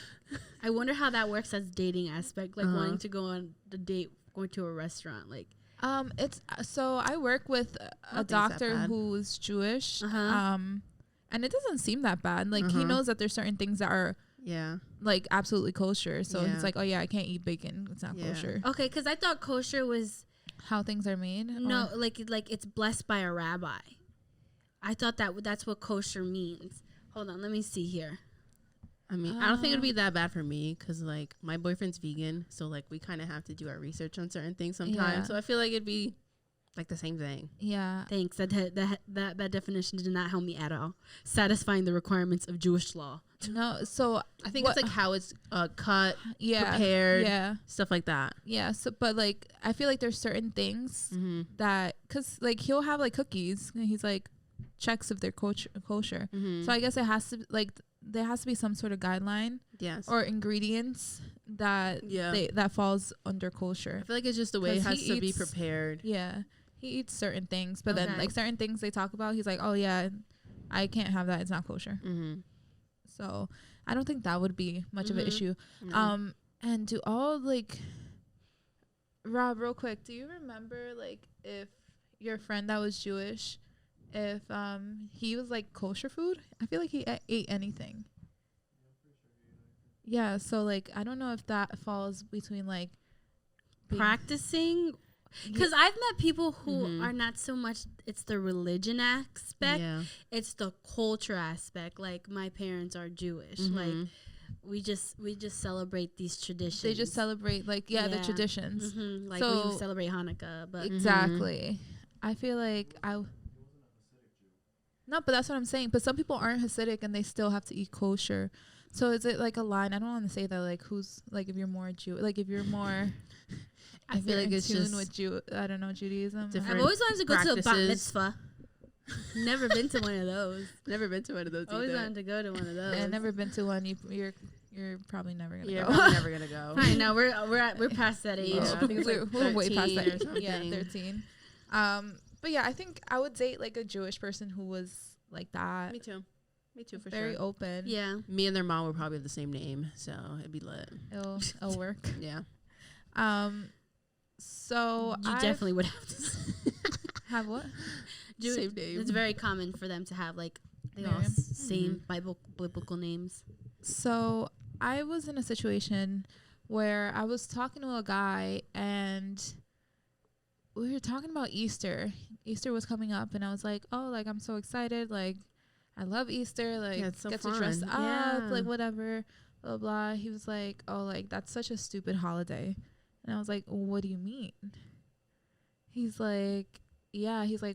I wonder how that works as dating aspect. Like, wanting to go on the date, going to a restaurant. Like, it's so I work with a doctor who's Jewish. And it doesn't seem that bad. Like, he knows that there's certain things that are like absolutely kosher. So he's like, oh yeah, I can't eat bacon. It's not kosher. Okay, because I thought kosher was how things are made. No, like it's blessed by a rabbi. I thought that's what kosher means. Hold on, let me see here. I mean, I don't think it'd be that bad for me because, like, my boyfriend's vegan. So, like, we kind of have to do our research on certain things sometimes. Yeah. So, I feel like it'd be, like, the same thing. Yeah. Thanks. That definition did not help me at all. Satisfying the requirements of Jewish law. No, so I think it's, like, how it's cut, prepared, stuff like that. Yeah. So, but, like, I feel like there's certain things that, because, like, he'll have, like, cookies. And he's, like, checks if they're kosher. So I guess it has to there has to be some sort of guideline, or ingredients that that falls under kosher. I feel like it's just the way it has to be prepared. Yeah, he eats certain things, but then like certain things they talk about, he's like, oh yeah, I can't have that. It's not kosher. So, I don't think that would be much of an issue. No. And do all like, Rob, real quick, do you remember like if your friend that was Jewish, if he was like kosher food? I feel like he ate anything. Yeah, so like I don't know if that falls between like practicing, because I've met people who are not so much it's the religion aspect, it's the culture aspect. Like my parents are Jewish, like we just celebrate these traditions. They just celebrate like the traditions. Like so we celebrate Hanukkah, but exactly. I feel like no, but that's what I'm saying. But some people aren't Hasidic and they still have to eat kosher. So is it like a line? I don't want to say that like who's like if you're more Jew, like if you're more. I feel like it's just with I don't know, Judaism. I've always wanted to go to a bat mitzvah. Never been to one of those. Never been to one of those. Always wanted to go to one of those. Yeah, never been to one. You're probably never gonna go. You're probably never gonna go. Fine, now we're past that age. I think it's like we're way past that. or something. Yeah, 13. But yeah, I think I would date like a Jewish person who was like that. Me too, for very sure. open. Yeah. Me and their mom would probably have the same name, so it'd be lit. It'll work. Yeah. So you definitely would have to have what? Same name. It's very common for them to have like they all same biblical names. So I was in a situation where I was talking to a guy and we were talking about Easter. Easter was coming up and I was like, oh, like I'm so excited. Like I love Easter. Like it's so get fun. to dress Yeah. up, like whatever, blah, blah. He was like, oh, like that's such a stupid holiday. And I was like, what do you mean? He's like,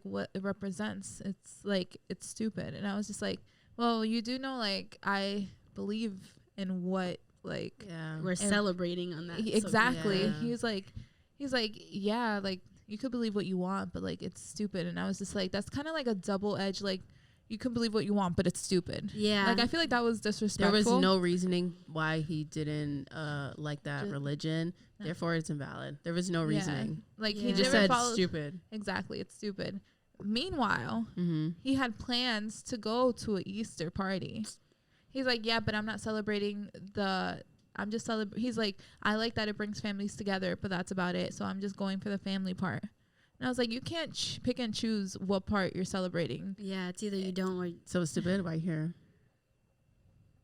what it represents. It's like, it's stupid. And I was just like, well, you do know, like, I believe in what, like. Yeah. We're celebrating on that. Exactly. Yeah. He's like, yeah, like, you could believe what you want, but, like, it's stupid. And I was just like, that's kind of like a double-edged, like, you can believe what you want, but it's stupid. Yeah. Like, I feel like that was disrespectful. There was no reasoning why he didn't like that religion. Therefore, it's invalid. There was no reasoning. Like, He just said stupid. Exactly. It's stupid. Meanwhile, he had plans to go to an Easter party. He's like, yeah, but I'm not celebrating I'm just celebrating. He's like, I like that it brings families together, but that's about it. So I'm just going for the family part. And I was like, you can't pick and choose what part you're celebrating. Yeah, it's either you don't or... So stupid. Why here?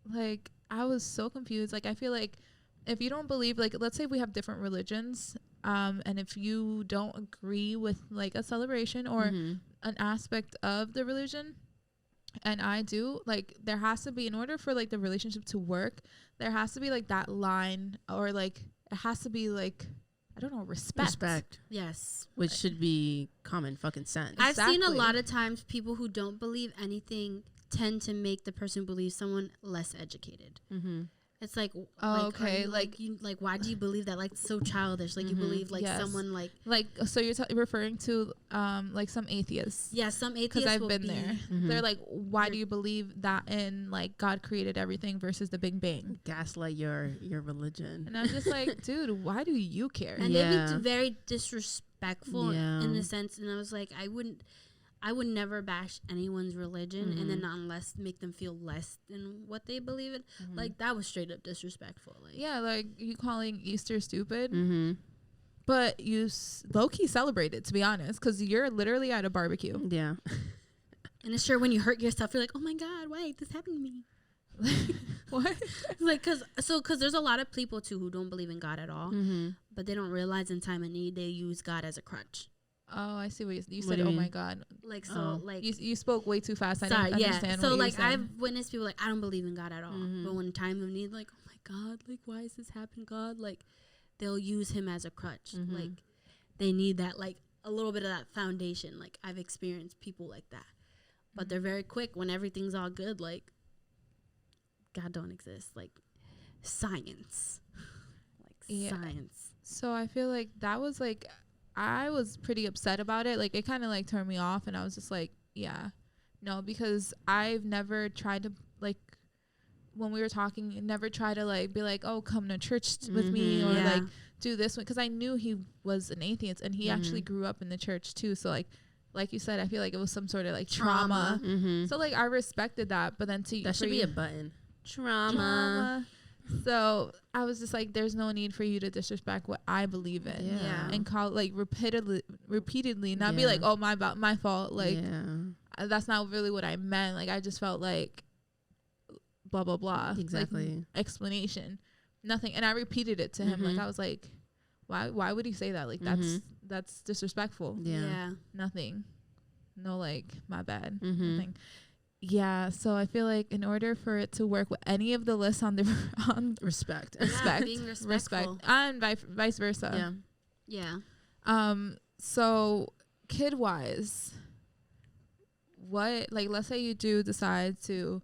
Like, I was so confused. Like, I feel like if you don't believe, like, let's say we have different religions, and if you don't agree with, like, a celebration or an aspect of the religion, and I do, like, there has to be, in order for, like, the relationship to work, there has to be, like, that line, or, like, it has to be, like... I don't know, respect. Yes. Which should be common fucking sense. I've seen a lot of times people who don't believe anything tend to make the person who believes someone less educated. It's like, okay, like why do you believe that? Like, so childish. Like, you believe like someone like so you're referring to like some atheists. Yeah, some atheists. Because I've been there. They're like, why do you believe that in like God created everything versus the Big Bang? Gaslight your religion. And I'm just like, dude, why do you care? And they'd be very disrespectful in a sense. And I was like, I would never bash anyone's religion and then unless make them feel less than what they believe in. Like, that was straight up disrespectful. Like, yeah, like you calling Easter stupid, but you low-key celebrate it, to be honest, because you're literally at a barbecue. Yeah. And it's sure when you hurt yourself, you're like, oh my God, why this happened to me? What? Like, because there's a lot of people too who don't believe in God at all, but they don't realize in time of need they use God as a crutch. Oh, I see what you said. Oh my God! Like, so like you spoke way too fast. I sorry, didn't understand. So what like you were saying. I've witnessed people like, I don't believe in God at all, but when time of need, like, oh my God, like, why is this happening, God? Like, they'll use him as a crutch. Like, they need that, like, a little bit of that foundation. Like, I've experienced people like that, but they're very quick when everything's all good. Like, God don't exist. Like, science, science. So I feel like that was like, I was pretty upset about it. Like, it kind of like turned me off, and I was just like, yeah, no, because I've never tried to, like, when we were talking, never try to like be like, oh, come to church with me or like do this one, because I knew he was an atheist and he actually grew up in the church too. So like you said, I feel like it was some sort of like trauma. So like I respected that, but then that should be a button. Trauma. So I was just like, there's no need for you to disrespect what I believe in. Yeah. And call like repeatedly, not be like, oh, my fault. Like, that's not really what I meant. Like, I just felt like blah, blah, blah. Exactly. Like, explanation. Nothing. And I repeated it to him. Like, I was like, why would he say that? Like, that's disrespectful. Yeah. Nothing. No, like, my bad. Nothing. Yeah, so I feel like in order for it to work with any of the lists on the respect, being respectful, and vice versa. Yeah. So kid wise, what, like, let's say you do decide to,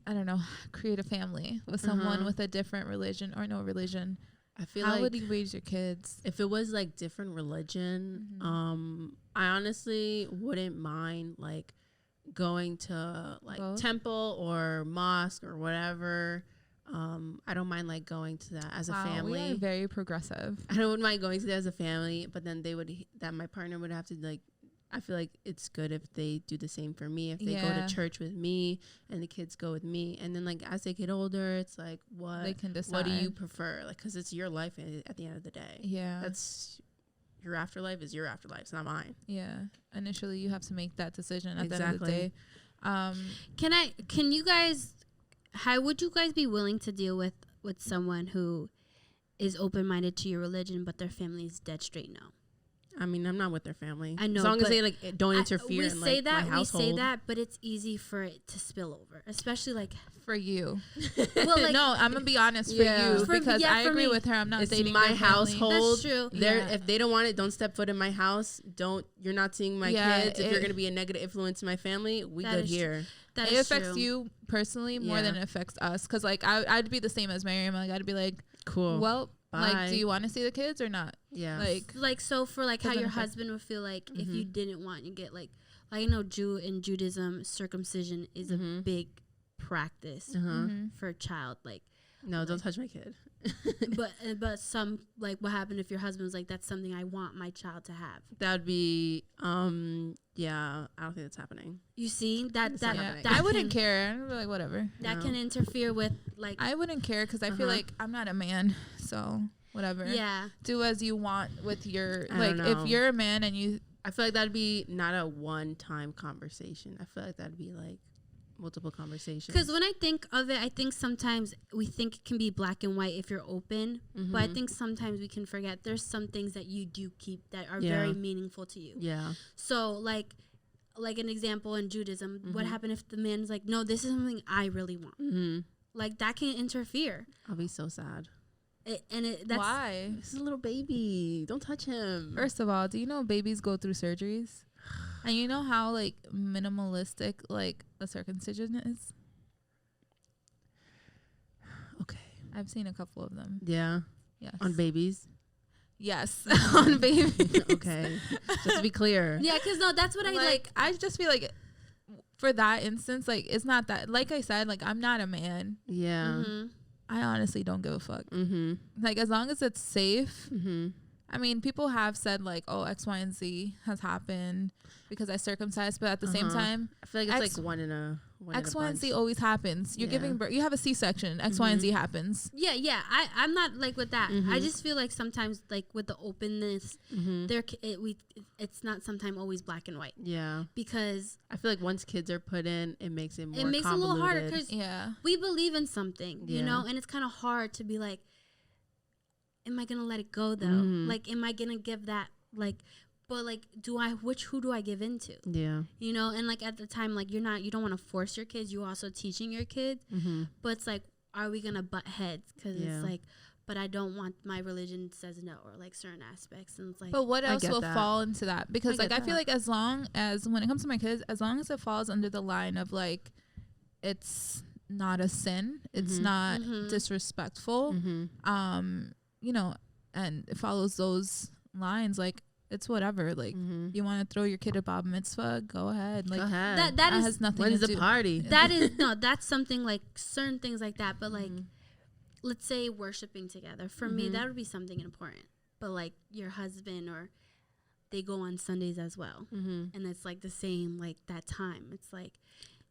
I don't know, create a family with someone with a different religion or no religion. I feel how like would you raise your kids? If it was like different religion, I honestly wouldn't mind like going to like temple or mosque or whatever. I don't mind like going to that as a family. We are very progressive. I don't mind going to that as a family, but then my partner would have to like, I feel like it's good if they do the same for me. If they go to church with me and the kids go with me, and then like as they get older, it's like what they can decide. What do you prefer? Like, because it's your life at the end of the day. Yeah, that's your afterlife is your afterlife. It's not mine. Yeah, initially you have to make that decision at the end of the day. Can you guys? How would you guys be willing to deal with someone who is open-minded to your religion, but their family is dead straight no? I mean, I'm not with their family. I know, as long as they like don't interfere in like my household. We say that, but it's easy for it to spill over, especially like for you. Well, like, no, I'm gonna be honest for you because I agree with her. I'm not dating my household. That's true. If they don't want it, don't step foot in my house. You're not seeing my kids. If you're gonna be a negative influence in my family, we good here. It affects you personally more than it affects us. Cause like I'd be the same as Miriam. Like I'd be like, cool. Well, bye. Like, do you want to see the kids or not? Yeah. Like so for like how your husband would feel like if you didn't want to get like I know in Judaism circumcision is a big practice for a child. Like no, don't touch my kid. but some like what happened if your husband was like that's something I want my child to have. That would be yeah, I don't think that's happening. You see that I wouldn't care. I'd be like whatever. That can interfere with like I wouldn't care because I feel like I'm not a man, so whatever. Yeah, do as you want with your like if you're a man and you. I feel like that'd be not a one-time conversation. I feel like that'd be like multiple conversations. Because when I think of it, I think sometimes we think it can be black and white if you're open, but I think sometimes we can forget there's some things that you do keep that are very meaningful to you. Yeah. So like an example in Judaism, what happened if the man's like, no, this is something I really want. Like that can interfere. I'll be so sad. That's why? This is a little baby. Don't touch him. First of all, do you know babies go through surgeries? And you know how like minimalistic like a circumcision is? Okay. I've seen a couple of them. Yeah. Yes. On babies? Yes. On babies. Okay. Just to be clear. Yeah, because no, that's what I like. I just feel like for that instance, like it's not that, like I said, like I'm not a man. Yeah. I honestly don't give a fuck. Like as long as it's safe. I mean, people have said like, oh, X, Y, and Z has happened because I circumcised, but at the same time, I feel like it's like one in a X, Y, and Z always happens. You're giving birth. You have a C-section. X, Y, and Z happens. Yeah. I'm not like with that. I just feel like sometimes like with the openness, it's not sometimes always black and white. Yeah. Because I feel like once kids are put in, it makes it more convoluted. It makes it a little harder because we believe in something, you know, and it's kind of hard to be like, am I gonna let it go though? Like, am I gonna give that like? But like, who do I give into? Yeah, you know, and like at the time, like you don't want to force your kids. You're also teaching your kids, but it's like, are we gonna butt heads? Because it's like, but I don't want my religion says no or like certain aspects, and it's like. But what else will fall into that? Because like I feel like as long as when it comes to my kids, as long as it falls under the line of like, it's not a sin, it's not disrespectful, you know, and it follows those lines, like it's whatever. Like you want to throw your kid a bar mitzvah, go ahead. Like that has nothing when's to the do. party? That is that's something like certain things like that. But like, let's say worshiping together. For me, that would be something important. But like your husband or they go on Sundays as well, and it's like the same like that time. It's like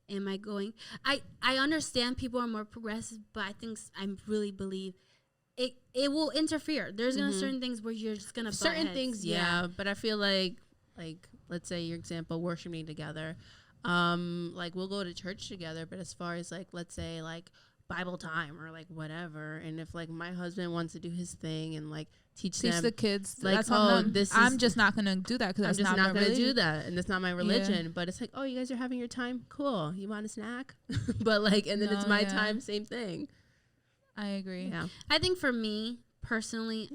am I going? I understand people are more progressive, but I really believe it will interfere. There's gonna certain things where you're just gonna certain butt things, heads. yeah. But I feel like let's say your example, worshiping together. Like we'll go to church together, but as far as like let's say like Bible time or like whatever, and if like my husband wants to do his thing and like teach them the kids like, that's I'm just not gonna do that because I'm that's just not gonna religion. do that, and that's not my religion. But it's like, oh, you guys are having your time, cool, you want a snack? But like, and then it's my time, same thing. I agree. Yeah, I think for me personally,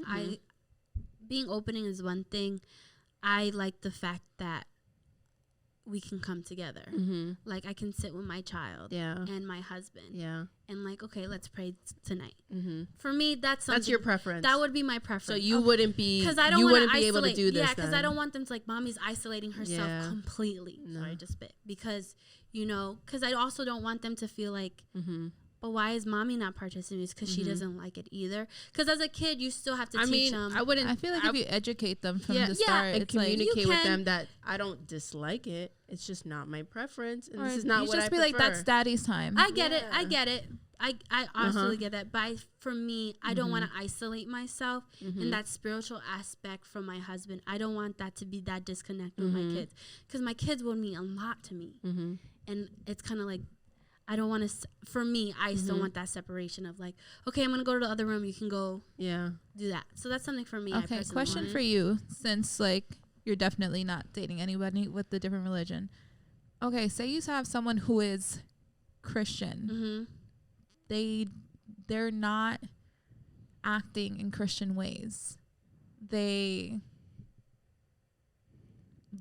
being opening is one thing. I like the fact that we can come together. Like I can sit with my child and my husband and like, okay, let's pray tonight. For me, that's your preference. That would be my preference. So you wouldn't be, because I don't you wouldn't isolate, be able to do this. Yeah, because I don't want them to like, mommy's isolating herself completely. No. Sorry to spit. Because, you know, because I also don't want them to feel like, but why is mommy not participating? Because she doesn't like it either. Because as a kid, you still have to teach them. I feel like if you educate them from the start, and it's communicate like with them that I don't dislike it. It's just not my preference, and this is not you what I just be prefer. like, that's daddy's time. I get it. I absolutely get that. But for me, I don't want to isolate myself in that spiritual aspect from my husband. I don't want that to be that disconnect with my kids. Because my kids will mean a lot to me. And it's kind of like, I don't want to, for me, I still want that separation of like, okay, I'm going to go to the other room. You can go do that. So that's something for me. Okay, question for you, since like you're definitely not dating anybody with a different religion. Okay, say you have someone who is Christian. They're not acting in Christian ways. They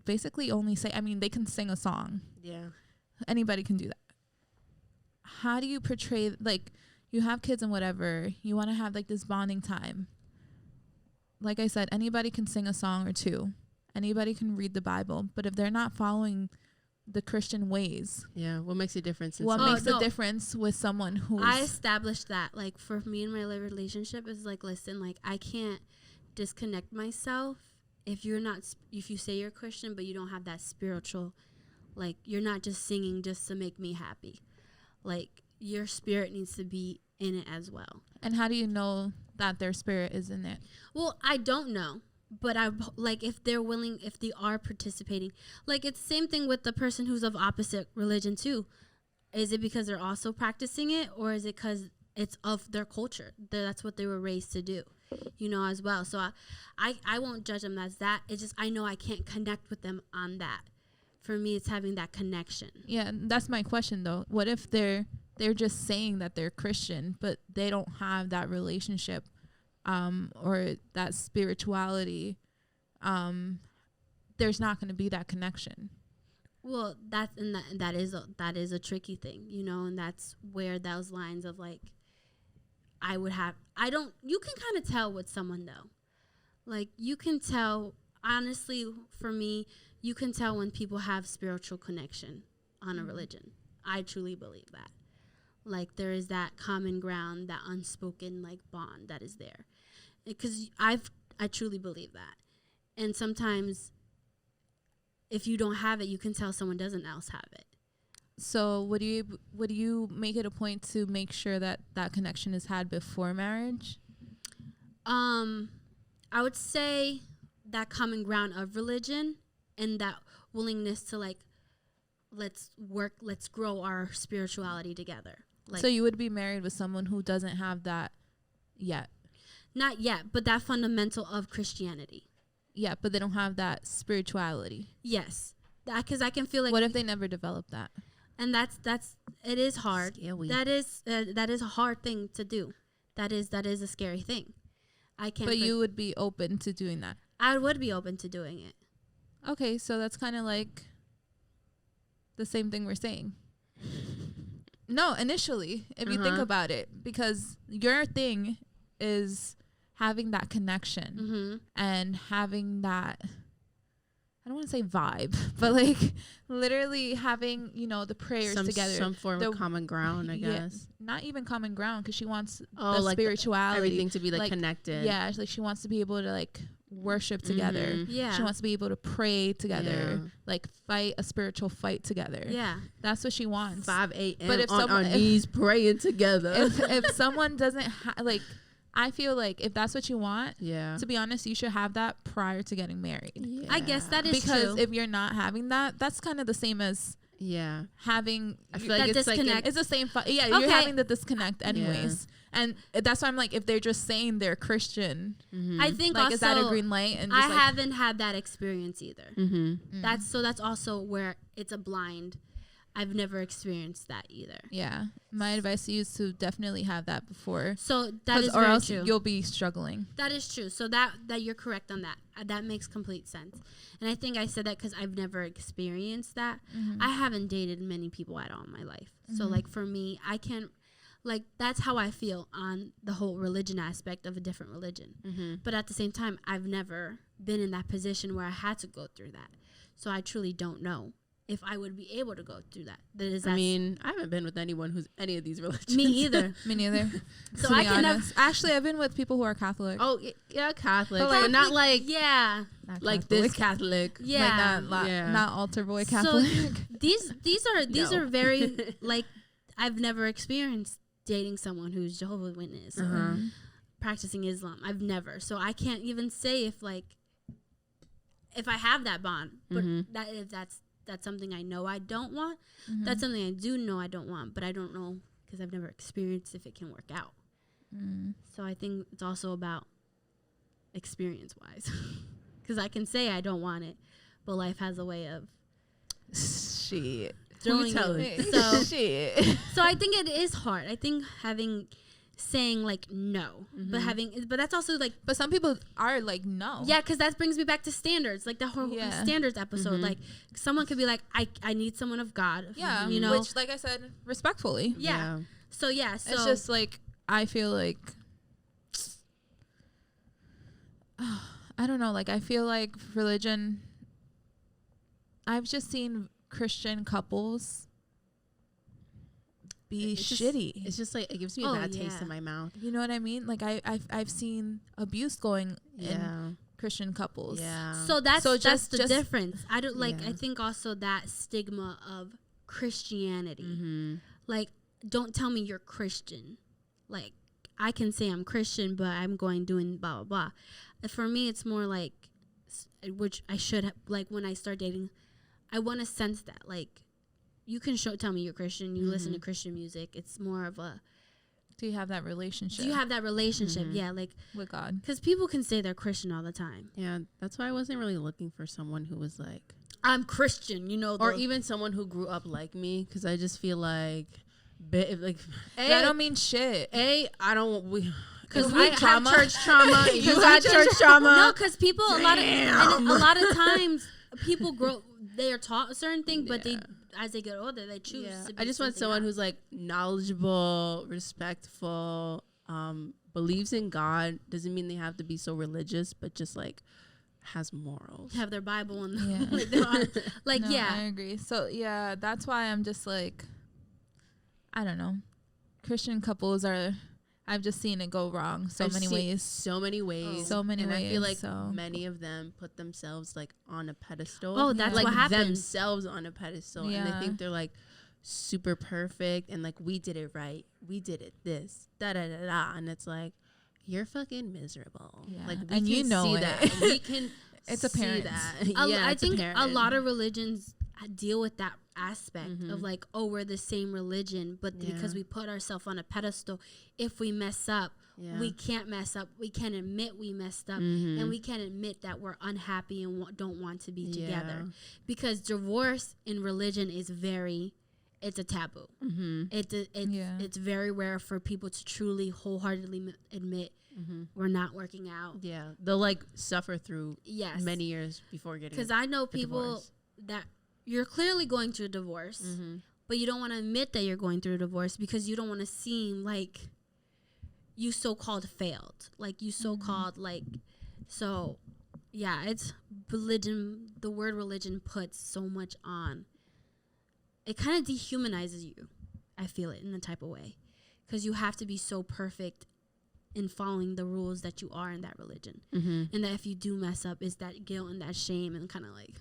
basically only say, I mean, they can sing a song. Yeah. Anybody can do that. How do you portray, like, you have kids and whatever, you want to have like this bonding time. Like I said, anybody can sing a song or two. Anybody can read the Bible. But if they're not following the Christian ways. Yeah, what makes a difference? What makes the difference with someone who I established that, like, for me and my relationship is like, listen, like, I can't disconnect myself if you're not, if you say you're Christian, but you don't have that spiritual, like, you're not just singing just to make me happy. Like, your spirit needs to be in it as well. And how do you know that their spirit is in it? Well, I don't know. But I like if they're willing, if they are participating. Like, it's the same thing with the person who's of opposite religion too. Is it because they're also practicing it, or is it because it's of their culture? That's what they were raised to do, you know, as well. So I won't judge them as that. It's just I know I can't connect with them on that. For me, it's having that connection. Yeah, that's my question though. What if they're just saying that they're Christian, but they don't have that relationship? Or that spirituality, there's not going to be that connection. Well, that is a tricky thing, you know, and that's where those lines of like, you can kind of tell with someone though. Like, you can tell, honestly, for me, you can tell when people have spiritual connection on a religion. I truly believe that. Like, there is that common ground, that unspoken like bond that is there. Because I truly believe that. And sometimes if you don't have it, you can tell someone doesn't else have it. So would you make it a point to make sure that that connection is had before marriage? I would say that common ground of religion and that willingness to like, let's grow our spirituality together. Like, so you would be married with someone who doesn't have that yet? Not yet, but that fundamental of Christianity. Yeah, but they don't have that spirituality. Yes, because I can feel like. What if they never develop that? And it is hard. Scary. That is a hard thing to do. That is a scary thing. I can't. But you would be open to doing that. I would be open to doing it. Okay, so that's kind of like the same thing we're saying. No, initially, if you think about it, because your thing is having that connection and having that, I don't want to say vibe, but like literally having, you know, the prayers together. Some form of common ground, I guess. Not even common ground, because she wants the like spirituality. Everything to be like connected. Yeah, like she wants to be able to like worship together. Yeah. She wants to be able to pray together, Yeah. like fight a spiritual fight together. Yeah. That's what she wants. 5 a.m. But if on someone- our knees praying together. If someone doesn't like, I feel like if that's what you want, yeah. to be honest, you should have that prior to getting married. Yeah. I guess that is Because true. if you're not having that, that's kind of the same as Yeah. having. I feel That like it's disconnect. like It's the same. Yeah, Okay. you're having the disconnect anyways. And that's why I'm like, if they're just saying they're Christian, I think like, also is that a green light? And I just like, haven't had that experience either. Mm-hmm. That's also where it's a blind. I've never experienced that either. yeah. My advice to you is to definitely have that before, So that is or very else true. you'll be struggling. That is true. So that you're correct on that. That makes complete sense. And I think I said that because I've never experienced that. I haven't dated many people at all in my life. So like for me, I can't. Like, that's how I feel on the whole religion aspect of a different religion. But at the same time, I've never been in that position where I had to go through that. So I truly don't know if I would be able to go through that. I mean, I haven't been with anyone who's any of these religions. me either. Me neither. So to I be can never. honest. Actually, I've been with people who are Catholic. Oh, yeah, Catholic. But, But, like, not like Yeah. Not like Catholic. this Catholic. Yeah. Like Yeah. not altar boy Catholic. So these No. are very like I've never experienced dating someone who's Jehovah's Witness or practicing Islam. I've never. So I can't even say if I have that bond. But if that's something I know I don't want. That's something I do know I don't want, but I don't know because I've never experienced if it can work out. So I think it's also about experience wise. Because I can say I don't want it, but life has a way of Shit. throwing telling? it. So Shit. So I think it is hard. I think saying like no, but that's also like, But some people are like, no. yeah, because that brings me back to standards, like the whole Yeah. standards episode. Like someone could be like, I need someone of God. Yeah. you know. Which, like I said, respectfully. Yeah. So It's just like, I feel like, I don't know. Like, I feel like religion, I've just seen Christian couples be shitty. It's just like it gives me a bad taste in my mouth. You know what I mean? Like I've seen abuse going in Christian couples. Yeah. So that's just the difference. I don't like. Yeah. I think also that stigma of Christianity. Like, don't tell me you're Christian. Like, I can say I'm Christian, but I'm doing blah blah blah. For me, it's more like, which I should like when I start dating, I want to sense that like, you can tell me you're Christian. You listen to Christian music. It's more of a. Do you have that relationship? Do you have that relationship? Yeah, like with God? because people can say they're Christian all the time. Yeah, that's why I wasn't really looking for someone who was like, I'm Christian, you know, or even someone who grew up like me, because I just feel like, That don't mean shit. I don't. because I have church trauma. You got church trauma. No, because people a lot of times people they are taught a certain thing, but they as they get older they choose. To be I just want someone who's like knowledgeable, respectful, believes in God. Doesn't mean they have to be so religious, but just like has morals. have their Bible and Yeah. like No, yeah. I agree. So yeah, that's why I'm just like, I don't know. Christian couples are, I've just seen it go wrong I've many seen ways. So many ways. So many and ways. I feel like so. many of them put themselves like on a pedestal. Oh, that's like what happens. themselves on a pedestal, and they Yeah. think they're like super perfect and like we did it right. We did it this da da da da, and it's like you're fucking miserable. Yeah. Like we And can you know see it. that. And we can. It's see apparent. that. I it's think apparent. a lot of religions deal with that aspect Mm-hmm. of like, oh, we're the same religion, but because we put ourselves on a pedestal, if we mess up, we can't mess up. We can't admit we messed up, and we can't admit that we're unhappy and don't want to be together. Because divorce in religion is it's a taboo. It's very rare for people to truly wholeheartedly admit we're not working out. Yeah, they'll like suffer through Yes. many years before getting. Because I know people divorce. that you're clearly going through a divorce, but you don't want to admit that you're going through a divorce because you don't want to seem like you so-called failed. Like you so-called like, so yeah, it's religion. The word religion puts so much on. It kind of dehumanizes you. I feel it in a type of way because you have to be so perfect in following the rules that you are in that religion. Mm-hmm. And that if you do mess up, it's that guilt and that shame and kind of like,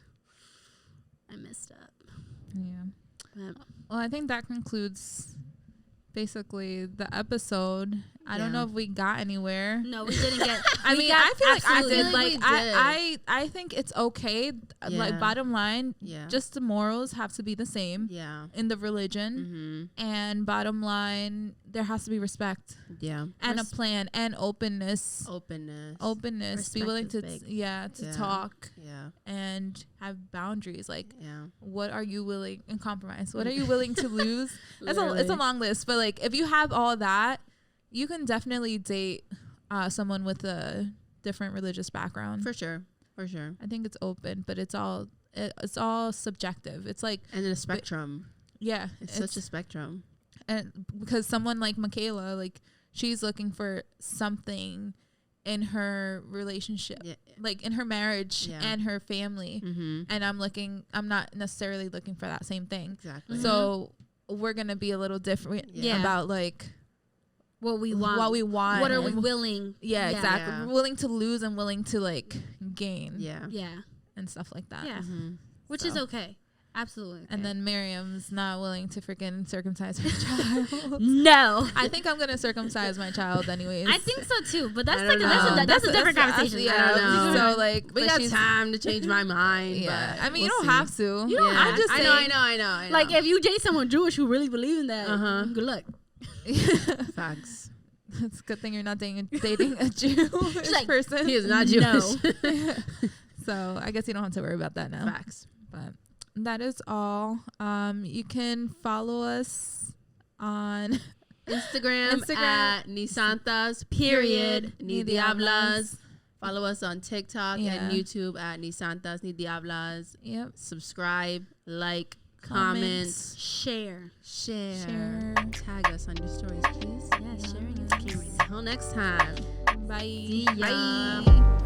I messed up. Yeah. But Well, I think that concludes basically the episode. I don't know if we got anywhere. no, we didn't get. I mean, I feel like I absolutely- did. like Like we I think it's okay. Yeah. Like bottom line, Yeah. just the morals have to be the same Yeah. in the religion, Mm-hmm. and bottom line, there has to be respect Yeah. and a plan and openness. Openness. Be willing to Respect is big. Yeah. talk Yeah. and have boundaries. Like, Yeah. what are you willing and compromise? What are you willing to lose? It's a Literally. long list, but like if you have all that, you can definitely date someone with a different religious background. For sure. I think it's open, but it's all subjective. It's like, And then a spectrum. yeah, It's such a spectrum. and because someone like Michaela, like she's looking for something in her relationship, Yeah. like in her marriage Yeah. and her family, Mm-hmm. and I'm not necessarily looking for that same thing. Exactly. So we're gonna be a little different Yeah. about like what we want. what we want. What are we and- willing? Yeah, exactly. Yeah. We're willing to lose and willing to like gain Yeah. Yeah. and stuff like that. Yeah. Mm-hmm. Which So. is okay. Absolutely. And okay. then Miriam's not willing to freaking circumcise her child. no. I think I'm gonna circumcise my child anyways. I think so too, but that's I like don't that's know. a different conversation. I Yeah. don't know. So like, We but got she's- time to change my mind. Yeah. But I mean, we'll you don't see. have to. You don't Yeah. I'm just I saying. know. Like if you date someone Jewish who really believe in that, Uh-huh. good luck. Facts. It's a good thing you're not dating a Jewish like, person. He is not No. Jewish. So I guess you don't have to worry about that now. Facts. But that is all. You can follow us on Instagram at Ni Santas Ni Diablas. Follow us on TikTok Yeah. and YouTube at Ni Santas Ni Diablas. Yep. Subscribe, like, Comment. Share. share. Tag us on your stories, please. Yeah, sharing is caring. Till next time. Bye. See ya. Bye.